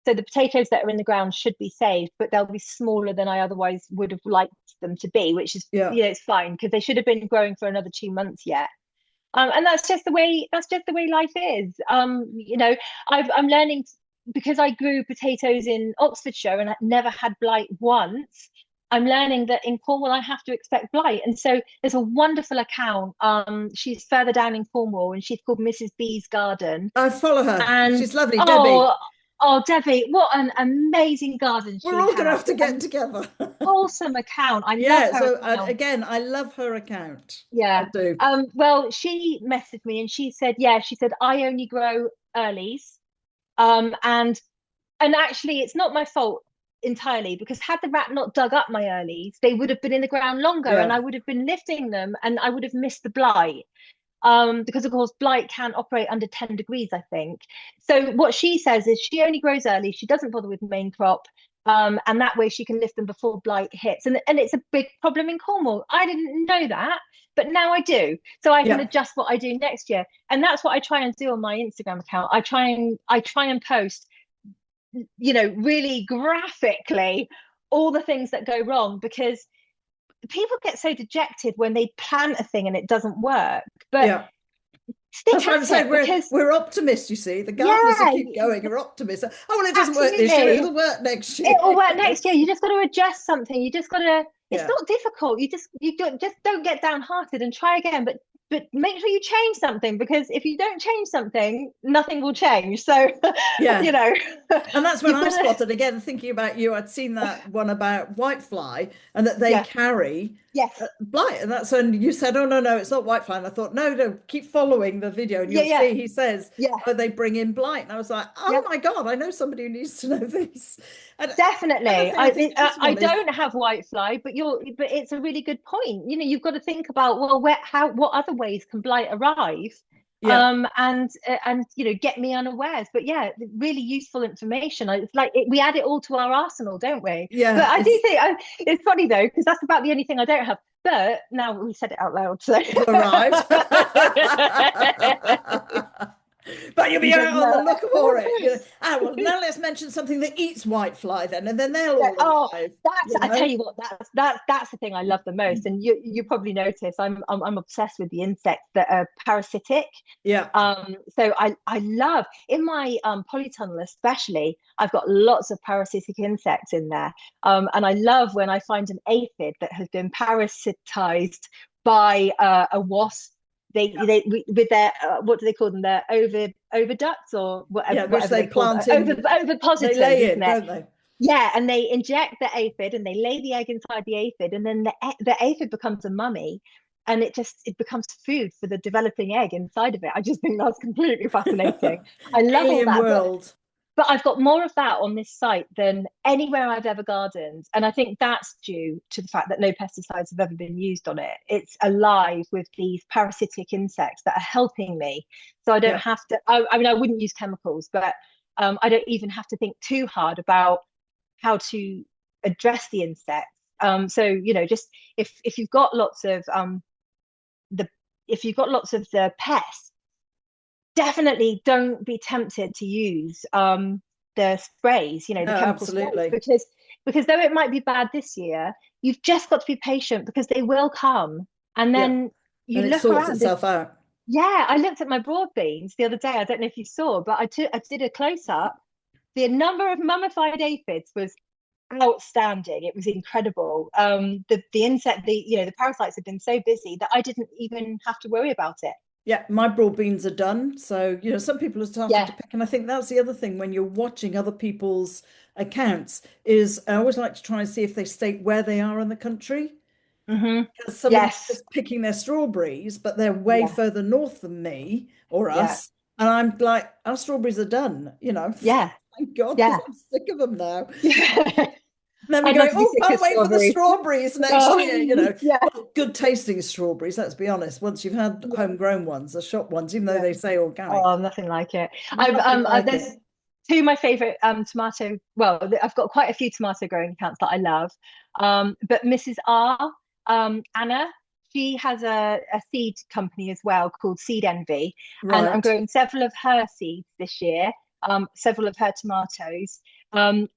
So the potatoes that are in the ground should be saved, but they'll be smaller than I otherwise would have liked them to be, which is, Yeah. it's fine because they should have been growing for another 2 months yet. And that's just the way life is. I'm learning because I grew potatoes in Oxfordshire and I never had blight once. I'm learning that in Cornwall I have to expect blight. And so there's a wonderful account. She's further down in Cornwall and she's called Mrs. B's Garden. I follow her. And She's lovely, Debbie. oh, oh, Debbie, what an amazing garden We're she all going to has. have to get An together. awesome account. I love Yeah. her So account. again, I love her account. I Yeah. do. Well, she messaged me and she said, yeah, she said, I only grow earlies. And actually it's not my fault entirely because had the rat not dug up my earlies, they would have been in the ground longer and Yeah. I would have been lifting them and I would have missed the blight. Because of course blight can operate under 10 degrees, I think. So what she says is she only grows early, she doesn't bother with main crop, and that way she can lift them before blight hits. And it's a big problem in Cornwall. I didn't know that, but now I do. So I can Yeah. adjust what I do next year. And that's what I try and do on my Instagram account. I try and post, really graphically all the things that go wrong because people get so dejected when they plan a thing and it doesn't work. But Yeah. stick That's what I'm at it saying. We're because we're optimists, you see. The gardeners will yeah, keep going. You're optimists. Oh, well, it doesn't work this year. absolutely. It'll work next year. It'll work next year. You just got to adjust something. You just got to. It's Yeah. not difficult. You just don't get downhearted and try again. But make sure you change something because if you don't change something, nothing will change. So Yeah. you know And that's when you've I got to. spotted, again, thinking about you, I'd seen that one about whitefly and that they Yeah. carry Yes. blight. And that's when you said, oh, no, no, it's not whitefly. And I thought, no, no, keep following the video and Yeah. you'll Yeah. see he says, Yeah. oh, they bring in blight. And I was like, Yeah. oh my God, I know somebody who needs to know this. And another Definitely. thing I think is I one is, don't have white fly, but it's a really good point. You've got to think about, well, what other ways can blight arrive? yeah, And get me unawares. But yeah, really useful information. It's like we add it all to our arsenal, don't we? But yeah, I do it's think it's funny though, because that's about the only thing I don't have. But now we said it out loud, so arrived. But you'll be you don't out on the know. look for it. Well, now let's mention something that eats whitefly then, and then they'll Yeah, all oh, arrive. I tell you what, that's the thing I love the most. And you probably notice I'm obsessed with the insects that are parasitic. Yeah. So I love in my polytunnel especially, I've got lots of parasitic insects in there. And I love when I find an aphid that has been parasitized by a wasp. They with their what do they call them? Their oviducts or Yeah, which whatever they they call them. plant in, they Ovipositors, lay isn't in, it? don't they? Yeah, and they inject the aphid and they lay the egg inside the aphid, and then the aphid becomes a mummy. and it becomes food for the developing egg inside of it. I just think that's completely fascinating. I love all Alien that. world. But I've got more of that on this site than anywhere I've ever gardened. And I think that's due to the fact that no pesticides have ever been used on it. It's alive with these parasitic insects that are helping me. So I don't have to, I mean, I wouldn't use chemicals, but I don't even have to think too hard about how to address the insects. So, you know, just if you've got lots of the pests, definitely don't be tempted to use the sprays, you know, the chemical sprays, because though it might be bad this year, you've just got to be patient because they will come. And then you and it look sorts around. itself out. Yeah, I looked at my broad beans the other day. I don't know if you saw, but I did a close up. The number of mummified aphids was outstanding. It was incredible. The the parasites have been so busy that I didn't even have to worry about it. Yeah, my broad beans are done. So, you know, some people are starting to pick. And I think that's the other thing when you're watching other people's accounts is I always like to try and see if they state where they are in the country. Because somebody's just picking their strawberries, but they're way further north than me or us. And I'm like, our strawberries are done, you know. Yeah. Thank God, because I'm sick of them now. Yeah. And then we go, can't wait for the strawberries next year, you know. Well, good tasting strawberries, let's be honest. Once you've had homegrown ones, the shop ones, even though they say organic. Oh, nothing like it. There's it. two of my favorite tomato. Well, I've got quite a few tomato growing accounts that I love. But Mrs. R, Anna, she has a seed company as well called Seed Envy, and I'm growing several of her seeds this year. Several of her tomatoes, and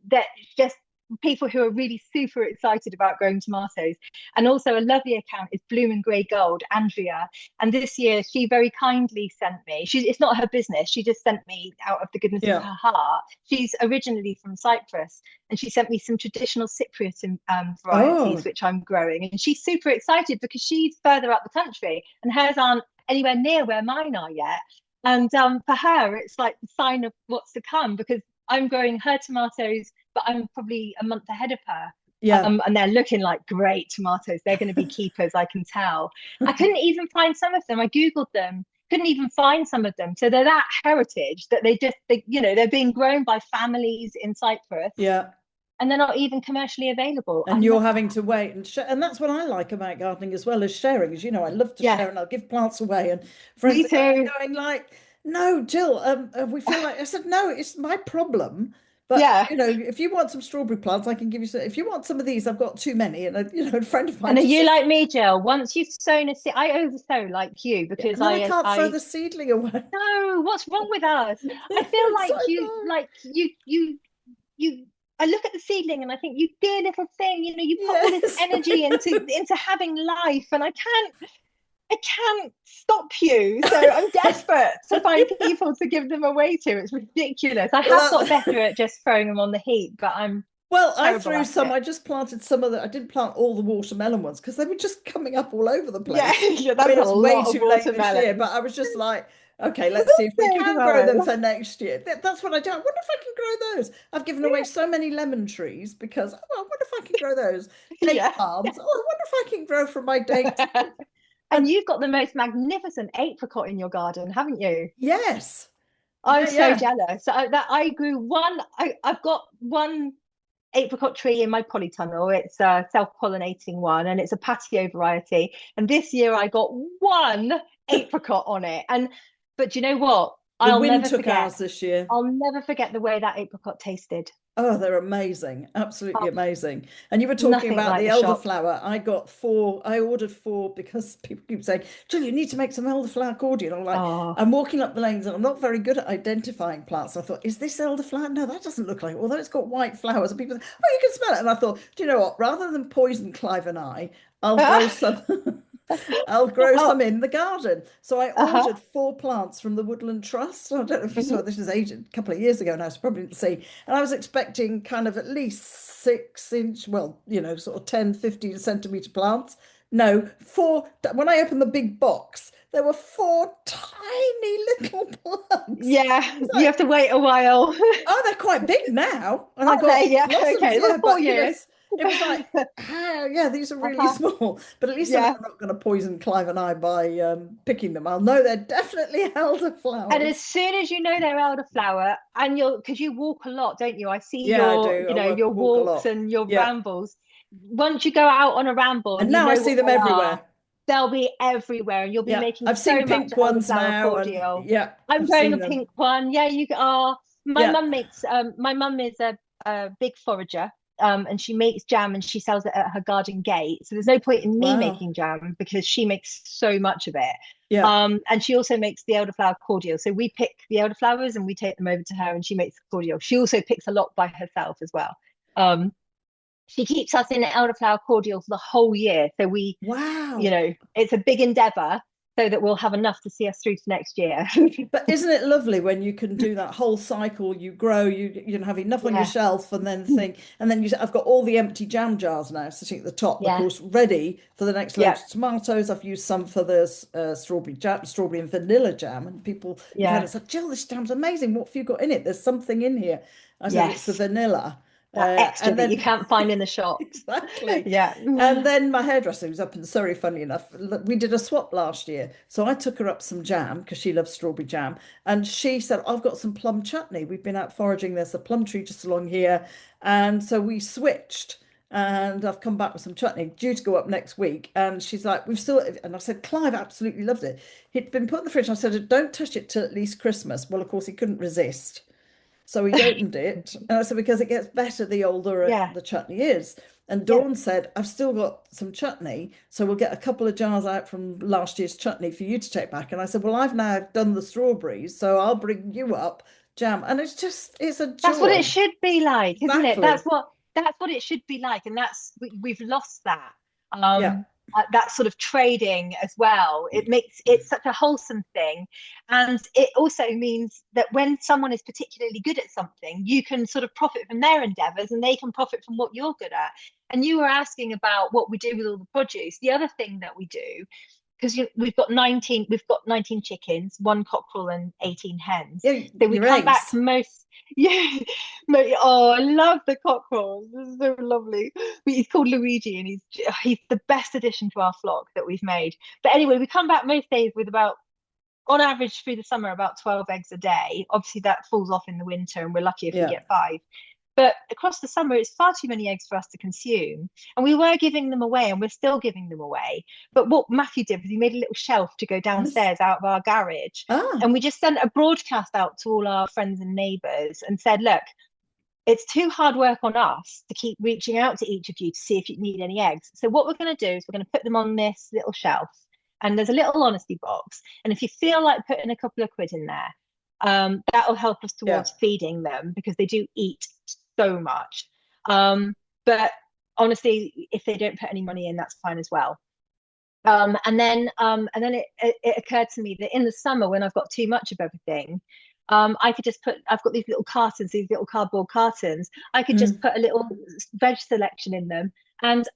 they're just people who are really super excited about growing tomatoes. And also a lovely account is Bloom and Grey Gold, Andrea. And this year she very kindly sent me, it's not her business, she just sent me out of the goodness of her heart. She's originally from Cyprus, and she sent me some traditional Cypriot varieties, which I'm growing. And she's super excited because she's further up the country and hers aren't anywhere near where mine are yet. And for her, it's like the sign of what's to come because I'm growing her tomatoes, but I'm probably a month ahead of her. And they're looking like great tomatoes. They're going to be keepers, I can tell. I couldn't even find some of them. I Googled them, couldn't even find some of them. So they're that heritage that they're being grown by families in Cyprus. Yeah. And they're not even commercially available. And you're having to wait and share. And that's what I like about gardening as well as sharing. As you know, I love to share and I'll give plants away. And friends are going like, no, Jill, we feel like, I said, no, it's my problem. But, you know, if you want some strawberry plants, I can give you some. If you want some of these, I've got too many. And, a friend of mine. And are you like me, Jill? Once you've sown a seed, I oversow like you because I can't throw the seedling away. No, what's wrong with us? I feel like you I look at the seedling and I think, you dear little thing, you know, you put all this energy into having life, and I can't stop you. So I'm desperate to find people to give them away to. It's ridiculous. I have got better at just throwing them on the heap, but I threw some. I just planted some of the. I didn't plant all the watermelon ones because they were just coming up all over the place. That's way too late this year. But I was just like, okay, let's see if we can grow them for next year. That's what I do. I wonder if I can grow those. I've given away so many lemon trees because I wonder if I can grow those. Date palms. I wonder if I can grow from my dates. And you've got the most magnificent apricot in your garden, haven't you? Yes. I'm so jealous. I grew one. I've got one apricot tree in my polytunnel. It's a self-pollinating one, and it's a patio variety. And this year I got one apricot on it. But do you know what? The wind took ours this year. I'll never forget the way that apricot tasted. Oh, they're amazing. Absolutely amazing. And you were talking about the elderflower. I ordered 4 because people keep saying, Jill, you need to make some elderflower cordial. I'm like, I'm walking up the lanes and I'm not very good at identifying plants. I thought, is this elderflower? No, that doesn't look like it. Although it's got white flowers. And people say, oh, you can smell it. And I thought, do you know what? Rather than poison Clive and I'll grow some. I'll grow some in the garden. So I ordered 4 plants from the Woodland Trust. I don't know if you saw this, is a couple of years ago now, so probably didn't see. And I was expecting kind of at least 6-inch, well, you know, sort of 10, 15 centimetre plants. No, 4. When I opened the big box, there were 4 tiny little plants. Yeah, you have to wait a while. Oh, they're quite big now. And okay, 4 years. It was like, ah, yeah, these are really Uh-huh. small, but at least I know Yeah. I'm not going to poison Clive and I by picking them. I'll know they're definitely And as elderflowers. soon as you know they're elderflower, and you're because you walk a lot, don't you? I see Yeah, I your, do. I your walk a walks lot. and your Yeah, rambles. Once you go out on a ramble and and you now I know see what them they are, everywhere. they'll be everywhere, and you'll be Yeah, making I've seen so much pink ones elderflower now, and cordial. yeah, I'm I've growing seen a them. pink one. Yeah, you are. Yeah. My mum is a big forager. And she makes jam and she sells it at her garden gate. So there's no point in me Wow. making jam because she makes so much of it. Yeah. And she also makes the elderflower cordial. So we pick the elderflowers and we take them over to her and she makes the cordial. She also picks a lot by herself as well. Um, she keeps us in elderflower cordial for the whole year. So Wow. it's a big endeavor so that we'll have enough to see us through to next year. But isn't it lovely when you can do that whole cycle? You grow, you have enough on your Yeah. shelf, and then think, and then I've got all the empty jam jars now sitting at the top, of Yeah. course, ready for the next load Yeah. of tomatoes. I've used some for the strawberry jam, strawberry and vanilla jam, and people who've had Yeah. it said, Jill, this jam's amazing. What have you got in it? There's something in here. I said it's the Yes. vanilla, That extra and that you then can't find in the shops. exactly. Yeah. And then my hairdresser, who's up in Surrey, funny enough, we did a swap last year. So I took her up some jam because she loves strawberry jam. And she said, I've got some plum chutney. We've been out foraging. There's a plum tree just along here. And so we switched. And I've come back with some chutney due to go up next week. And she's like, we've still, and I said, Clive absolutely loved it. He'd been put in the fridge. And I said, don't touch it till at least Christmas. Well, of course, he couldn't resist. So he'd opened it, and I said, because it gets better the older Yeah. the chutney is. And Yeah. Dawn said, I've still got some chutney, so we'll get a couple of jars out from last year's chutney for you to take back. And I said, well, I've now done the strawberries, so I'll bring you up jam. And it's a That's what it joy. should be like, isn't it? Exactly. That's what it should be like, and we've lost that. Yeah. That sort of trading as well. It makes it such a wholesome thing, and it also means that when someone is particularly good at something, you can sort of profit from their endeavors, and they can profit from what you're good at. And you were asking about what we do with all the produce. The other thing that we do because we've got 19 chickens, one cockerel and 18 hens. Yeah, So we your come back eggs. most yeah. Oh, I love the cockerels. It's so lovely. He's called Luigi and he's the best addition to our flock that we've made. But anyway, we come back most days with about on average through the summer about 12 eggs a day. Obviously that falls off in the winter and we're lucky if we Yeah. get 5. But across the summer, it's far too many eggs for us to consume. And we were giving them away and we're still giving them away. But what Matthew did was he made a little shelf to go Yes. downstairs out of our garage. Ah, And we just sent a broadcast out to all our friends and neighbours and said, look, it's too hard work on us to keep reaching out to each of you to see if you need any eggs. So what we're going to do is we're going to put them on this little shelf. And there's a little honesty box. And if you feel like putting a couple of quid in there, that'll help us yeah. towards feeding them because they do eat so much. But honestly, if they don't put any money in, that's fine as well. And then it occurred to me that in the summer when I've got too much of everything, I could just I've got these little cartons, these little cardboard cartons. I could just Mm. put a little veg selection in them, and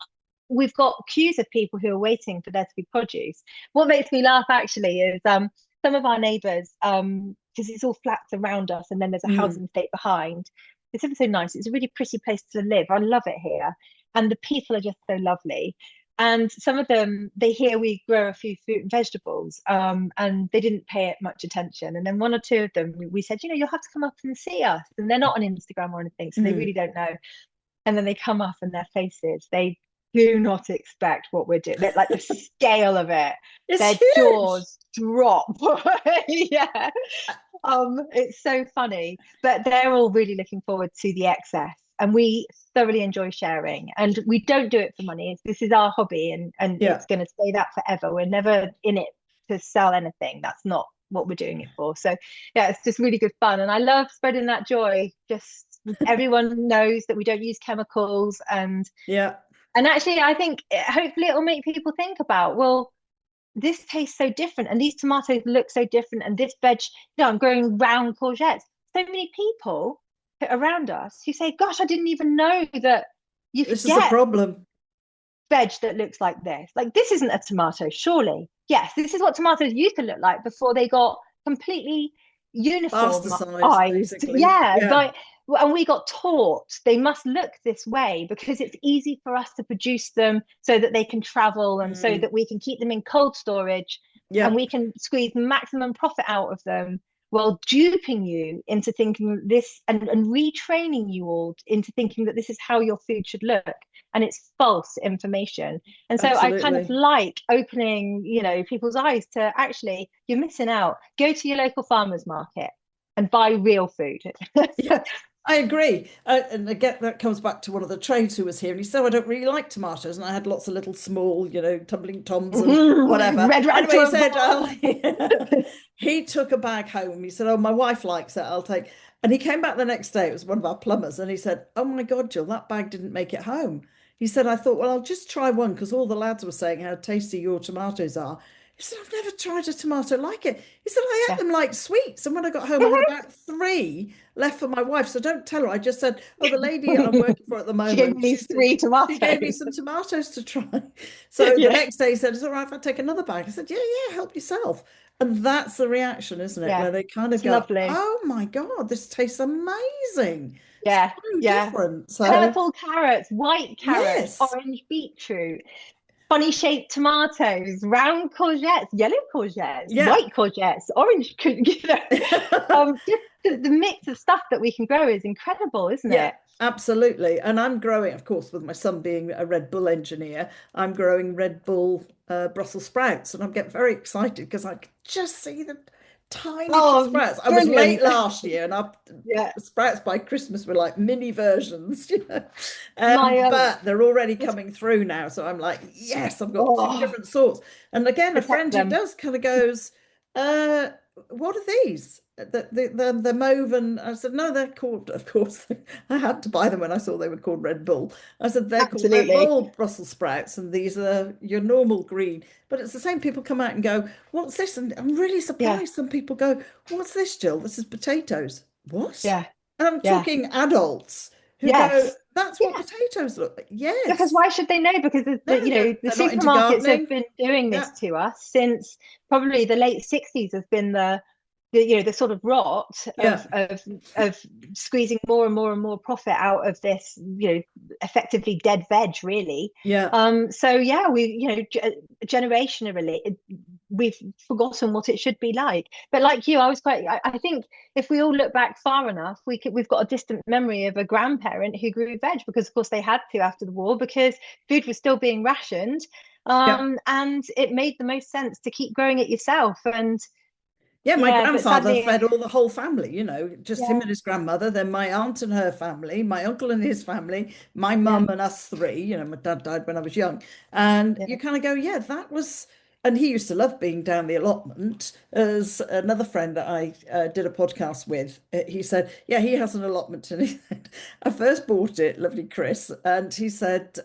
we've got queues of people who are waiting for there to be produce. What makes me laugh actually is some of our neighbours, because it's all flats around us, and then there's a Mm. housing estate behind. It's ever so nice. It's a really pretty place to live. I love it here, and the people are just so lovely. And some of them, they hear we grow a few fruit and vegetables, and they didn't pay it much attention. And then one or two of them, we said, you'll have to come up and see us. And they're not on Instagram or anything, so they Mm. really don't know. And then they come up and their faces, they do not expect what we're doing. They're like the scale of it, It's their huge. jaws drop. Yeah. It's so funny, but they're all really looking forward to the excess, and we thoroughly enjoy sharing. And we don't do it for money. This is our hobby, and Yeah. it's going to stay that forever. We're never in it to sell anything. That's not what we're doing it for. So yeah, it's just really good fun, and I love spreading that joy. Just everyone knows that we don't use chemicals, Yeah. and actually, I think hopefully it will make people think about, well, this tastes so different and these tomatoes look so different and this veg, I'm growing round courgettes. So many people around us who say, gosh, I didn't even know that you could This is a get problem. veg that looks like this. Like, this isn't a tomato, surely. Yes, this is what tomatoes used to look like before they got completely Bastardsized, basically. Yeah, Yeah. like, and we got taught they must look this way because it's easy for us to produce them so that they can travel and so that we can keep them in cold storage and Yeah. we can squeeze maximum profit out of them, while duping you into thinking this, and retraining you all into thinking that this is how your food should look. And it's false information. And so I kind of Absolutely. like opening, people's eyes to, actually, you're missing out. Go to your local farmers market and buy real food. Yeah, I agree. And again, that comes back to one of the trades who was here, and he said, "Oh, I don't really like tomatoes." And I had lots of little small, tumbling toms and whatever. Red rag Anyway, to he a said, bull. he took a bag home. He said, "Oh, my wife likes it. I'll take." And he came back the next day. It was one of our plumbers, and he said, "Oh my God, Jill, that bag didn't make it home." He said, "I thought, well, I'll just try one because all the lads were saying how tasty your tomatoes are." He said, "I've never tried a tomato like it." He said, "I ate Yeah. them like sweets. And when I got home, I had about three left for my wife. So don't tell her. I just said, oh, the lady I'm working for at the She gave moment, me three she gave me tomatoes. some tomatoes to try." So the Yeah, next day he said, "Is it all right if I take another bag?" I said, "Yeah, yeah, help yourself." And that's the reaction, isn't it? yeah, Where they kind of it's go, lovely. "Oh my God, this tastes amazing. Yeah, So yeah. different." So Purple carrots, white carrots, yes. orange beetroot, funny shaped tomatoes, round courgettes, yellow courgettes, Yeah. white courgettes, orange, just the mix of stuff that we can grow is incredible, isn't Yeah, it? absolutely. And I'm growing, of course, with my son being a Red Bull engineer, I'm growing Red Bull Brussels sprouts. And I'm getting very excited because I can just see the tiny little Oh, sprouts. I was late brilliant. last year and our Yeah. sprouts by Christmas were like mini versions, you know. My But they're already this- coming through now. So I'm like, yes, I've got two oh, different sorts. And again, a protect friend who them. does kind of goes, uh, what are these? The mauve, and I said, no, they're called, of course, I had to buy them when I saw they were called Red Bull. I said, they're called Red Absolutely. Bull Brussels sprouts, and these are your normal green. But it's the same people come out and go, what's this? And I'm really Yeah. surprised some people go, what's this, Jill? This is potatoes. What? Yeah. And I'm Yeah. talking adults who go, Yes. that's what Yeah. potatoes look like. Because Yes. why should they know? Because No, the they're not into supermarkets have gardening. been doing Yeah. this to us since probably the late 60s has been the sort of rot Yeah. of squeezing more and more and more profit out of this, effectively dead veg, really. Yeah. So yeah, generationally, we've forgotten what it should be like. But like you, I think if we all look back far enough, we've got a distant memory of a grandparent who grew veg because, of course, they had to after the war because food was still being rationed. Yeah. And it made the most sense to keep growing it yourself. And Yeah, my yeah, but grandfather sadly, fed all the whole family, just him yeah, and his grandmother, then my aunt and her family, my uncle and his family, my yeah, mum and us three. My dad died when I was young. And you yeah, kind of go, yeah, that was, and he used to love being down the allotment. As another friend that I did a podcast with, he said, yeah, he has an allotment. And he said, I first bought it, lovely Chris, and he said,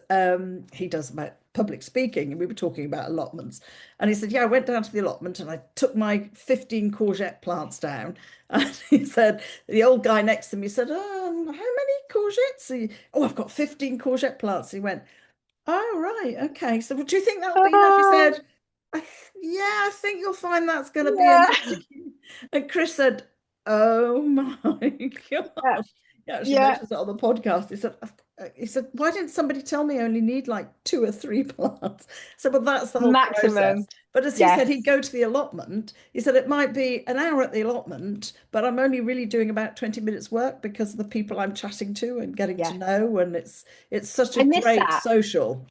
he does about public speaking, and we were talking about allotments. And he said, yeah, I went down to the allotment and I took my 15 courgette plants down. And he said, the old guy next to me said, how many courgettes? Oh, I've got 15 courgette plants. He went, oh, right. Okay. So do you think that'll be enough? He oh, said, yeah, I think you'll find that's going to be yeah, enough to keep. And Chris said, oh my yeah, gosh. He actually yeah, mentions it on the podcast. He said, why didn't somebody tell me I only need like two or three plants? So, but that's the whole process. maximum. But as he said, Yes, he'd go to the allotment. He said it might be an hour at the allotment, but I'm only really doing about 20 minutes work because of the people I'm chatting to and getting to yes. know. And it's such a I miss great that. social,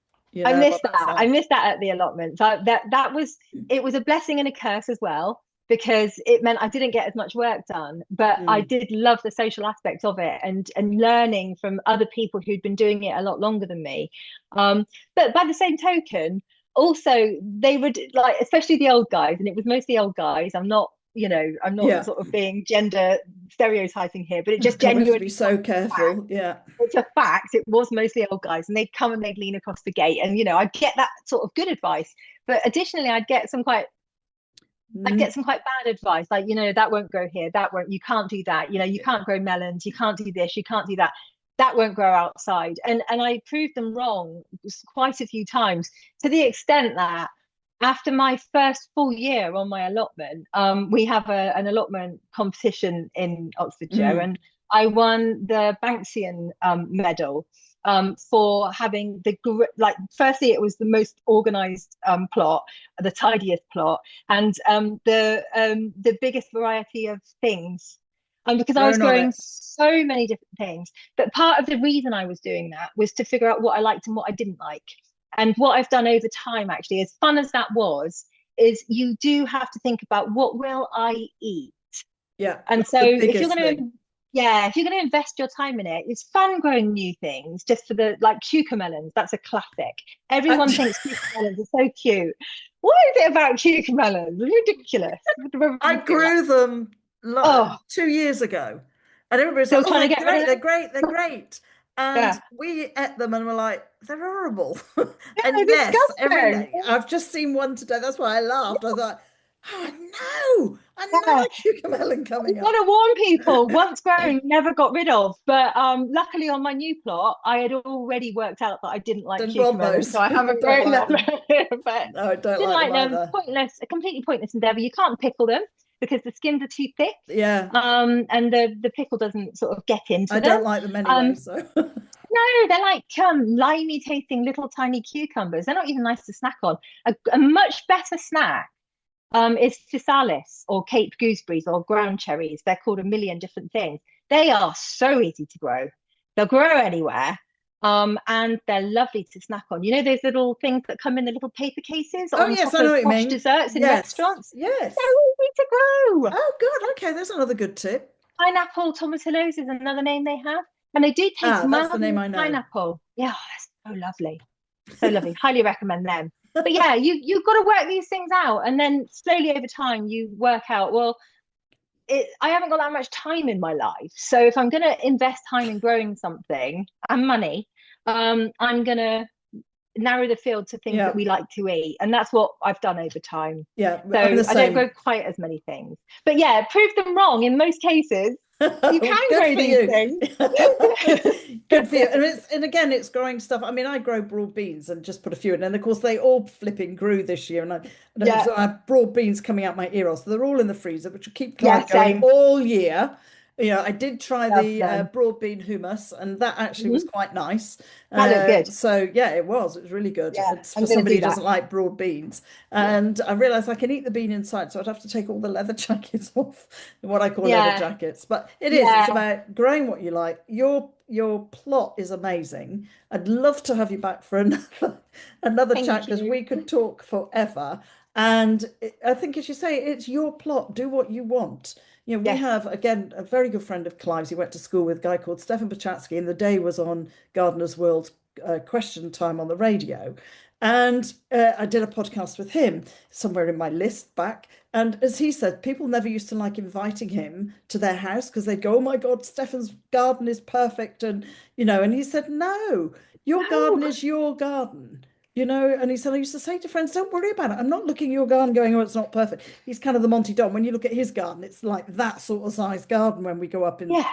I miss on that that. I side. miss that at the allotment. So that was, it was a blessing and a curse as well because it meant I didn't get as much work done, but I Mm. did love the social aspect of it and learning from other people who'd been doing it a lot longer than me. But by the same token, also they would like, especially the old guys, and it was mostly old guys. I'm not Yeah. sort of being gender stereotyping here, but it Oh just God, we have to genuinely be so careful. Yeah. it's a fact. It was mostly old guys, and they'd come and they'd lean across the gate, and I'd get that sort of good advice. But additionally, I'd Mm. get some quite bad advice, like that won't grow here, that won't, you can't do that, you can't grow melons, you can't do this, you can't do that. That won't grow outside, and I proved them wrong quite a few times to the extent that after my first full year on my allotment, we have an allotment competition in Oxfordshire, Mm. and I won the Banksian medal for having like. Firstly, it was the most organised plot, the tidiest plot, and the biggest variety of things. Because I was Grown on growing it. so many different things. But part of the reason I was doing that was to figure out what I liked and what I didn't like. And what I've done over time, actually, as fun as that was, is you do have to think about what will I eat. Yeah, And that's so the if you're biggest going thing. to, yeah, if you're going to invest your time in it, it's fun growing new things. Just for the like cucumber, that's a classic. Everyone thinks cucumber are so cute. What is it about cucumber? Ridiculous. I grew them Oh, 2 years ago, and everybody's like, still "Oh, trying they're to get rid great, of they're them? great, they're great." And Yeah. we ate them, and we're like, "They're horrible." Yeah, And they're yes, every disgusting. day I've just seen one today. That's why I laughed. I thought, "Oh no, Yeah. another cucumber I've coming got up." to warn people, once grown, never got rid of. But luckily on my new plot, I had already worked out that I didn't like Didn't want cucumber, so those. I I haven't don't grown like them. them. But No, I don't didn't like them like them. either. Pointless, a completely pointless endeavor. You can't pickle them because the skins are too thick. Yeah, And the pickle doesn't sort of get into I them. don't like them anyway. Um, So no, they're like limey tasting little tiny cucumbers. They're not even nice to snack on. A much better snack is physalis or Cape gooseberries or ground cherries. They're called a million different things. They are so easy to grow. They'll grow anywhere. And they're lovely to snack on. You know those little things that come in the little paper cases oh on yes, top I know of what you posh mean. desserts in Yes, restaurants? yes. They're easy to grow. Oh, good. Okay, there's another good tip. Pineapple tomatillos is another name they have. And they do taste Ah, that's the mildly name of I know. pineapple. Yeah, that's so lovely. So lovely. Highly recommend them. But yeah, you've got to work these things out. And then slowly over time you work out, well, I haven't got that much time in my life. So if I'm going to invest time in growing something and money, I'm going to narrow the field to things that Yeah, we like to eat. And that's what I've done over time. yeah, I'm So the I don't same. grow quite as many things. But yeah, prove them wrong in most cases. You can Good grow for these you. things. Good for you. And again, it's growing stuff. I mean, I grow broad beans and just put a few in, and of course they all flipping grew this year. Yeah, So I have broad beans coming out my ear off. So they're all in the freezer, which will keep yeah, Clyde going same. all year. I did try Love the them. broad bean hummus, and that actually was Mhm. quite nice. That looked good. So yeah, it was. It was really good. Yeah, It's for I'm going to somebody do who that. doesn't like broad beans. Yeah. And I realized I can eat the bean inside, so I'd have to take all the leather jackets off, what I call leather Yeah, jackets. But it's yeah. about growing what you like. Your plot is amazing. I'd love to have you back for another chat Thank because you. we could talk forever. And I think, as you say, it's your plot. Do what you want. We Yes. have, again, a very good friend of Clive's. He went to school with a guy called Stefan Pachatsky, and the day was on Gardener's World Question Time on the radio. And I did a podcast with him somewhere in my list back. And as he said, people never used to like inviting him to their house because they'd go, "Oh my God, Stefan's garden is perfect." And he said, "No, your No. garden is your garden." And he said, I used to say to friends, "Don't worry about it. I'm not looking at your garden going, oh, it's not perfect." He's kind of the Monty Don. When you look at his garden, it's like that sort of size garden when we go up in Yeah.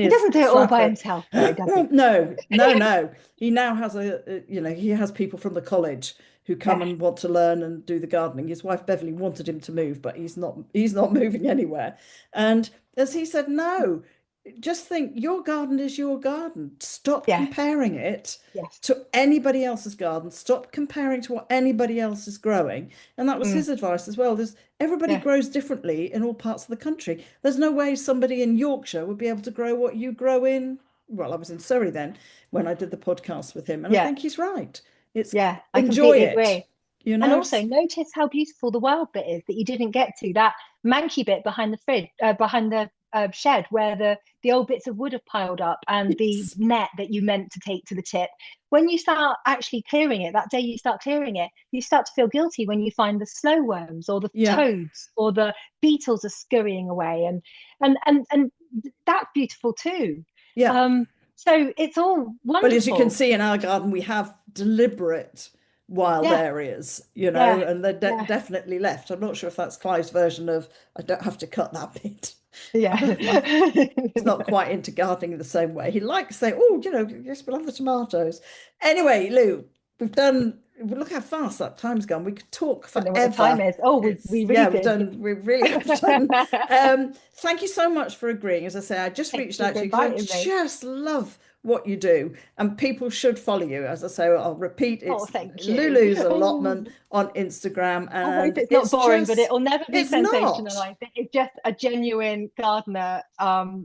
He near doesn't do it all by Stratford. himself, though, does he? No, no, no. He now has he has people from the college who come Yeah. and want to learn and do the gardening. His wife Beverly wanted him to move, but he's not moving anywhere. And as he said, no, just think your garden is your garden. Stop Yes. comparing it Yes. to anybody else's garden. Stop comparing to what anybody else is growing. And that was Mm. his advice as well. Everybody Yeah. grows differently in all parts of the country. There's no way somebody in Yorkshire would be able to grow what you grow in. Well, I was in Surrey then when I did the podcast with him, and I Yeah. think he's right. It's Yeah. I enjoy completely it, agree. And also It's notice how beautiful the wild bit is that you didn't get to, that manky bit behind the fridge, behind the shed where the old bits of wood have piled up and the yes, net that you meant to take to the tip. When you start actually clearing it, that day you start clearing it, you start to feel guilty when you find the slow worms or the yeah, toads or the beetles are scurrying away, and that's beautiful too. yeah. Um, so it's all But as you can wonderful. see in our garden, we have deliberate wild Yeah, areas, yeah, and they're yeah, definitely left. I'm not sure if that's Clive's version of I don't have to cut that bit. He's not quite into gardening in the same way. He likes saying, "Oh, yes, we'll have the tomatoes." Anyway, Lou, we've done. Look how fast that time's gone. We could talk I don't know what the time forever. is. Oh, It's we really yeah, we've did. done. We really have done. Thank you so much for agreeing. As I say, I just Thank reached you out for to you because I inviting me. just love what you do, and people should follow you. As I say, I'll repeat. Oh, It's thank you. Lulu's Allotment on Instagram, I hope and it's not boring, but it'll never be it's not. sensationalized. It's just a genuine gardener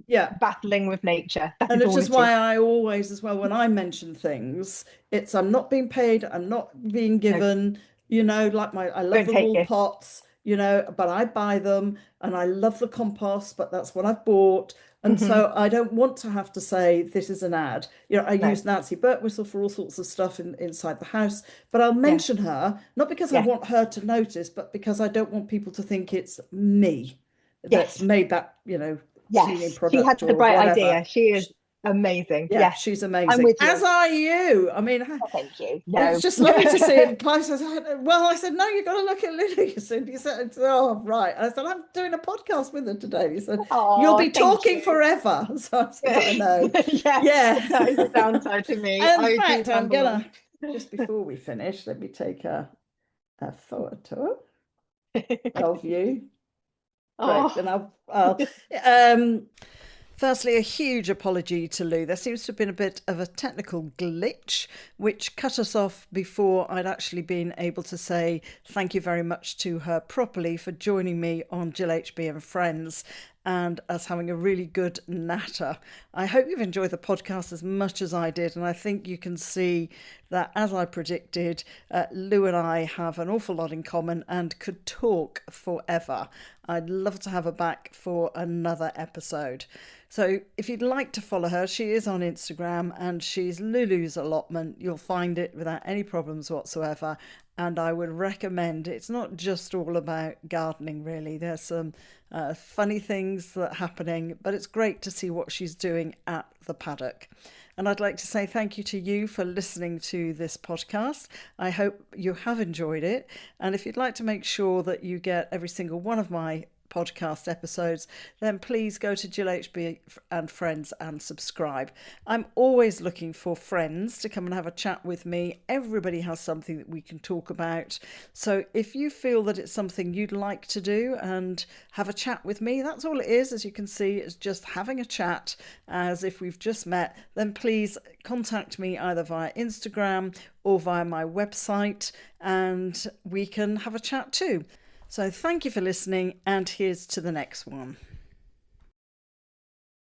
Yeah. battling with nature. That And is it's all just it is. why I always, as well, when I mention things, it's I'm not being paid, I'm not being No, given, like I love don't the take wool gifts. pots, but I buy them and I love the compost, but that's what I've bought. And Hmm. so I don't want to have to say this is an ad. I No, use Nancy Birtwistle for all sorts of stuff inside the house, but I'll yeah, mention her, not because I yeah, want her to notice, but because I don't want people to think it's me that's yes, made that, cleaning yes. She had product the or bright whatever. idea. She is amazing. Yeah, Yes, she's I'm amazing. with As you. are you. I mean, Oh, thank you. it's No. just lovely to see. And Clive says, well, I said, no, you've got to look at Lily. And he said, oh, right. And I said, I'm doing a podcast with her today. He said, you'll Oh, be thank talking you. forever. So I said, I know. Yes, Yeah. that is the downside to me. In I do fact, I'm ramble gonna, just before we finish, let me take a photo on. of you. Great. Oh, And I'll um Firstly, a huge apology to Lou. There seems to have been a bit of a technical glitch, which cut us off before I'd actually been able to say thank you very much to her properly for joining me on GillHB and Friends and us having a really good natter. I hope you've enjoyed the podcast as much as I did, and I think you can see that, as I predicted, Lou and I have an awful lot in common and could talk forever. I'd love to have her back for another episode. So if you'd like to follow her, she is on Instagram and she's Lulu's Allotment. You'll find it without any problems whatsoever. And I would recommend, it's not just all about gardening, really. There's some funny things that are happening, but it's great to see what she's doing at the Paddock. And I'd like to say thank you to you for listening to this podcast. I hope you have enjoyed it. And if you'd like to make sure that you get every single one of my podcast episodes, then please go to GillHB and Friends and subscribe. I'm always looking for friends to come and have a chat with me. Everybody has something that we can talk about. So if you feel that it's something you'd like to do and have a chat with me, that's all it is. As you can see, it's just having a chat as if we've just met. Then please contact me either via Instagram or via my website and we can have a chat too. So thank you for listening, and here's to the next one.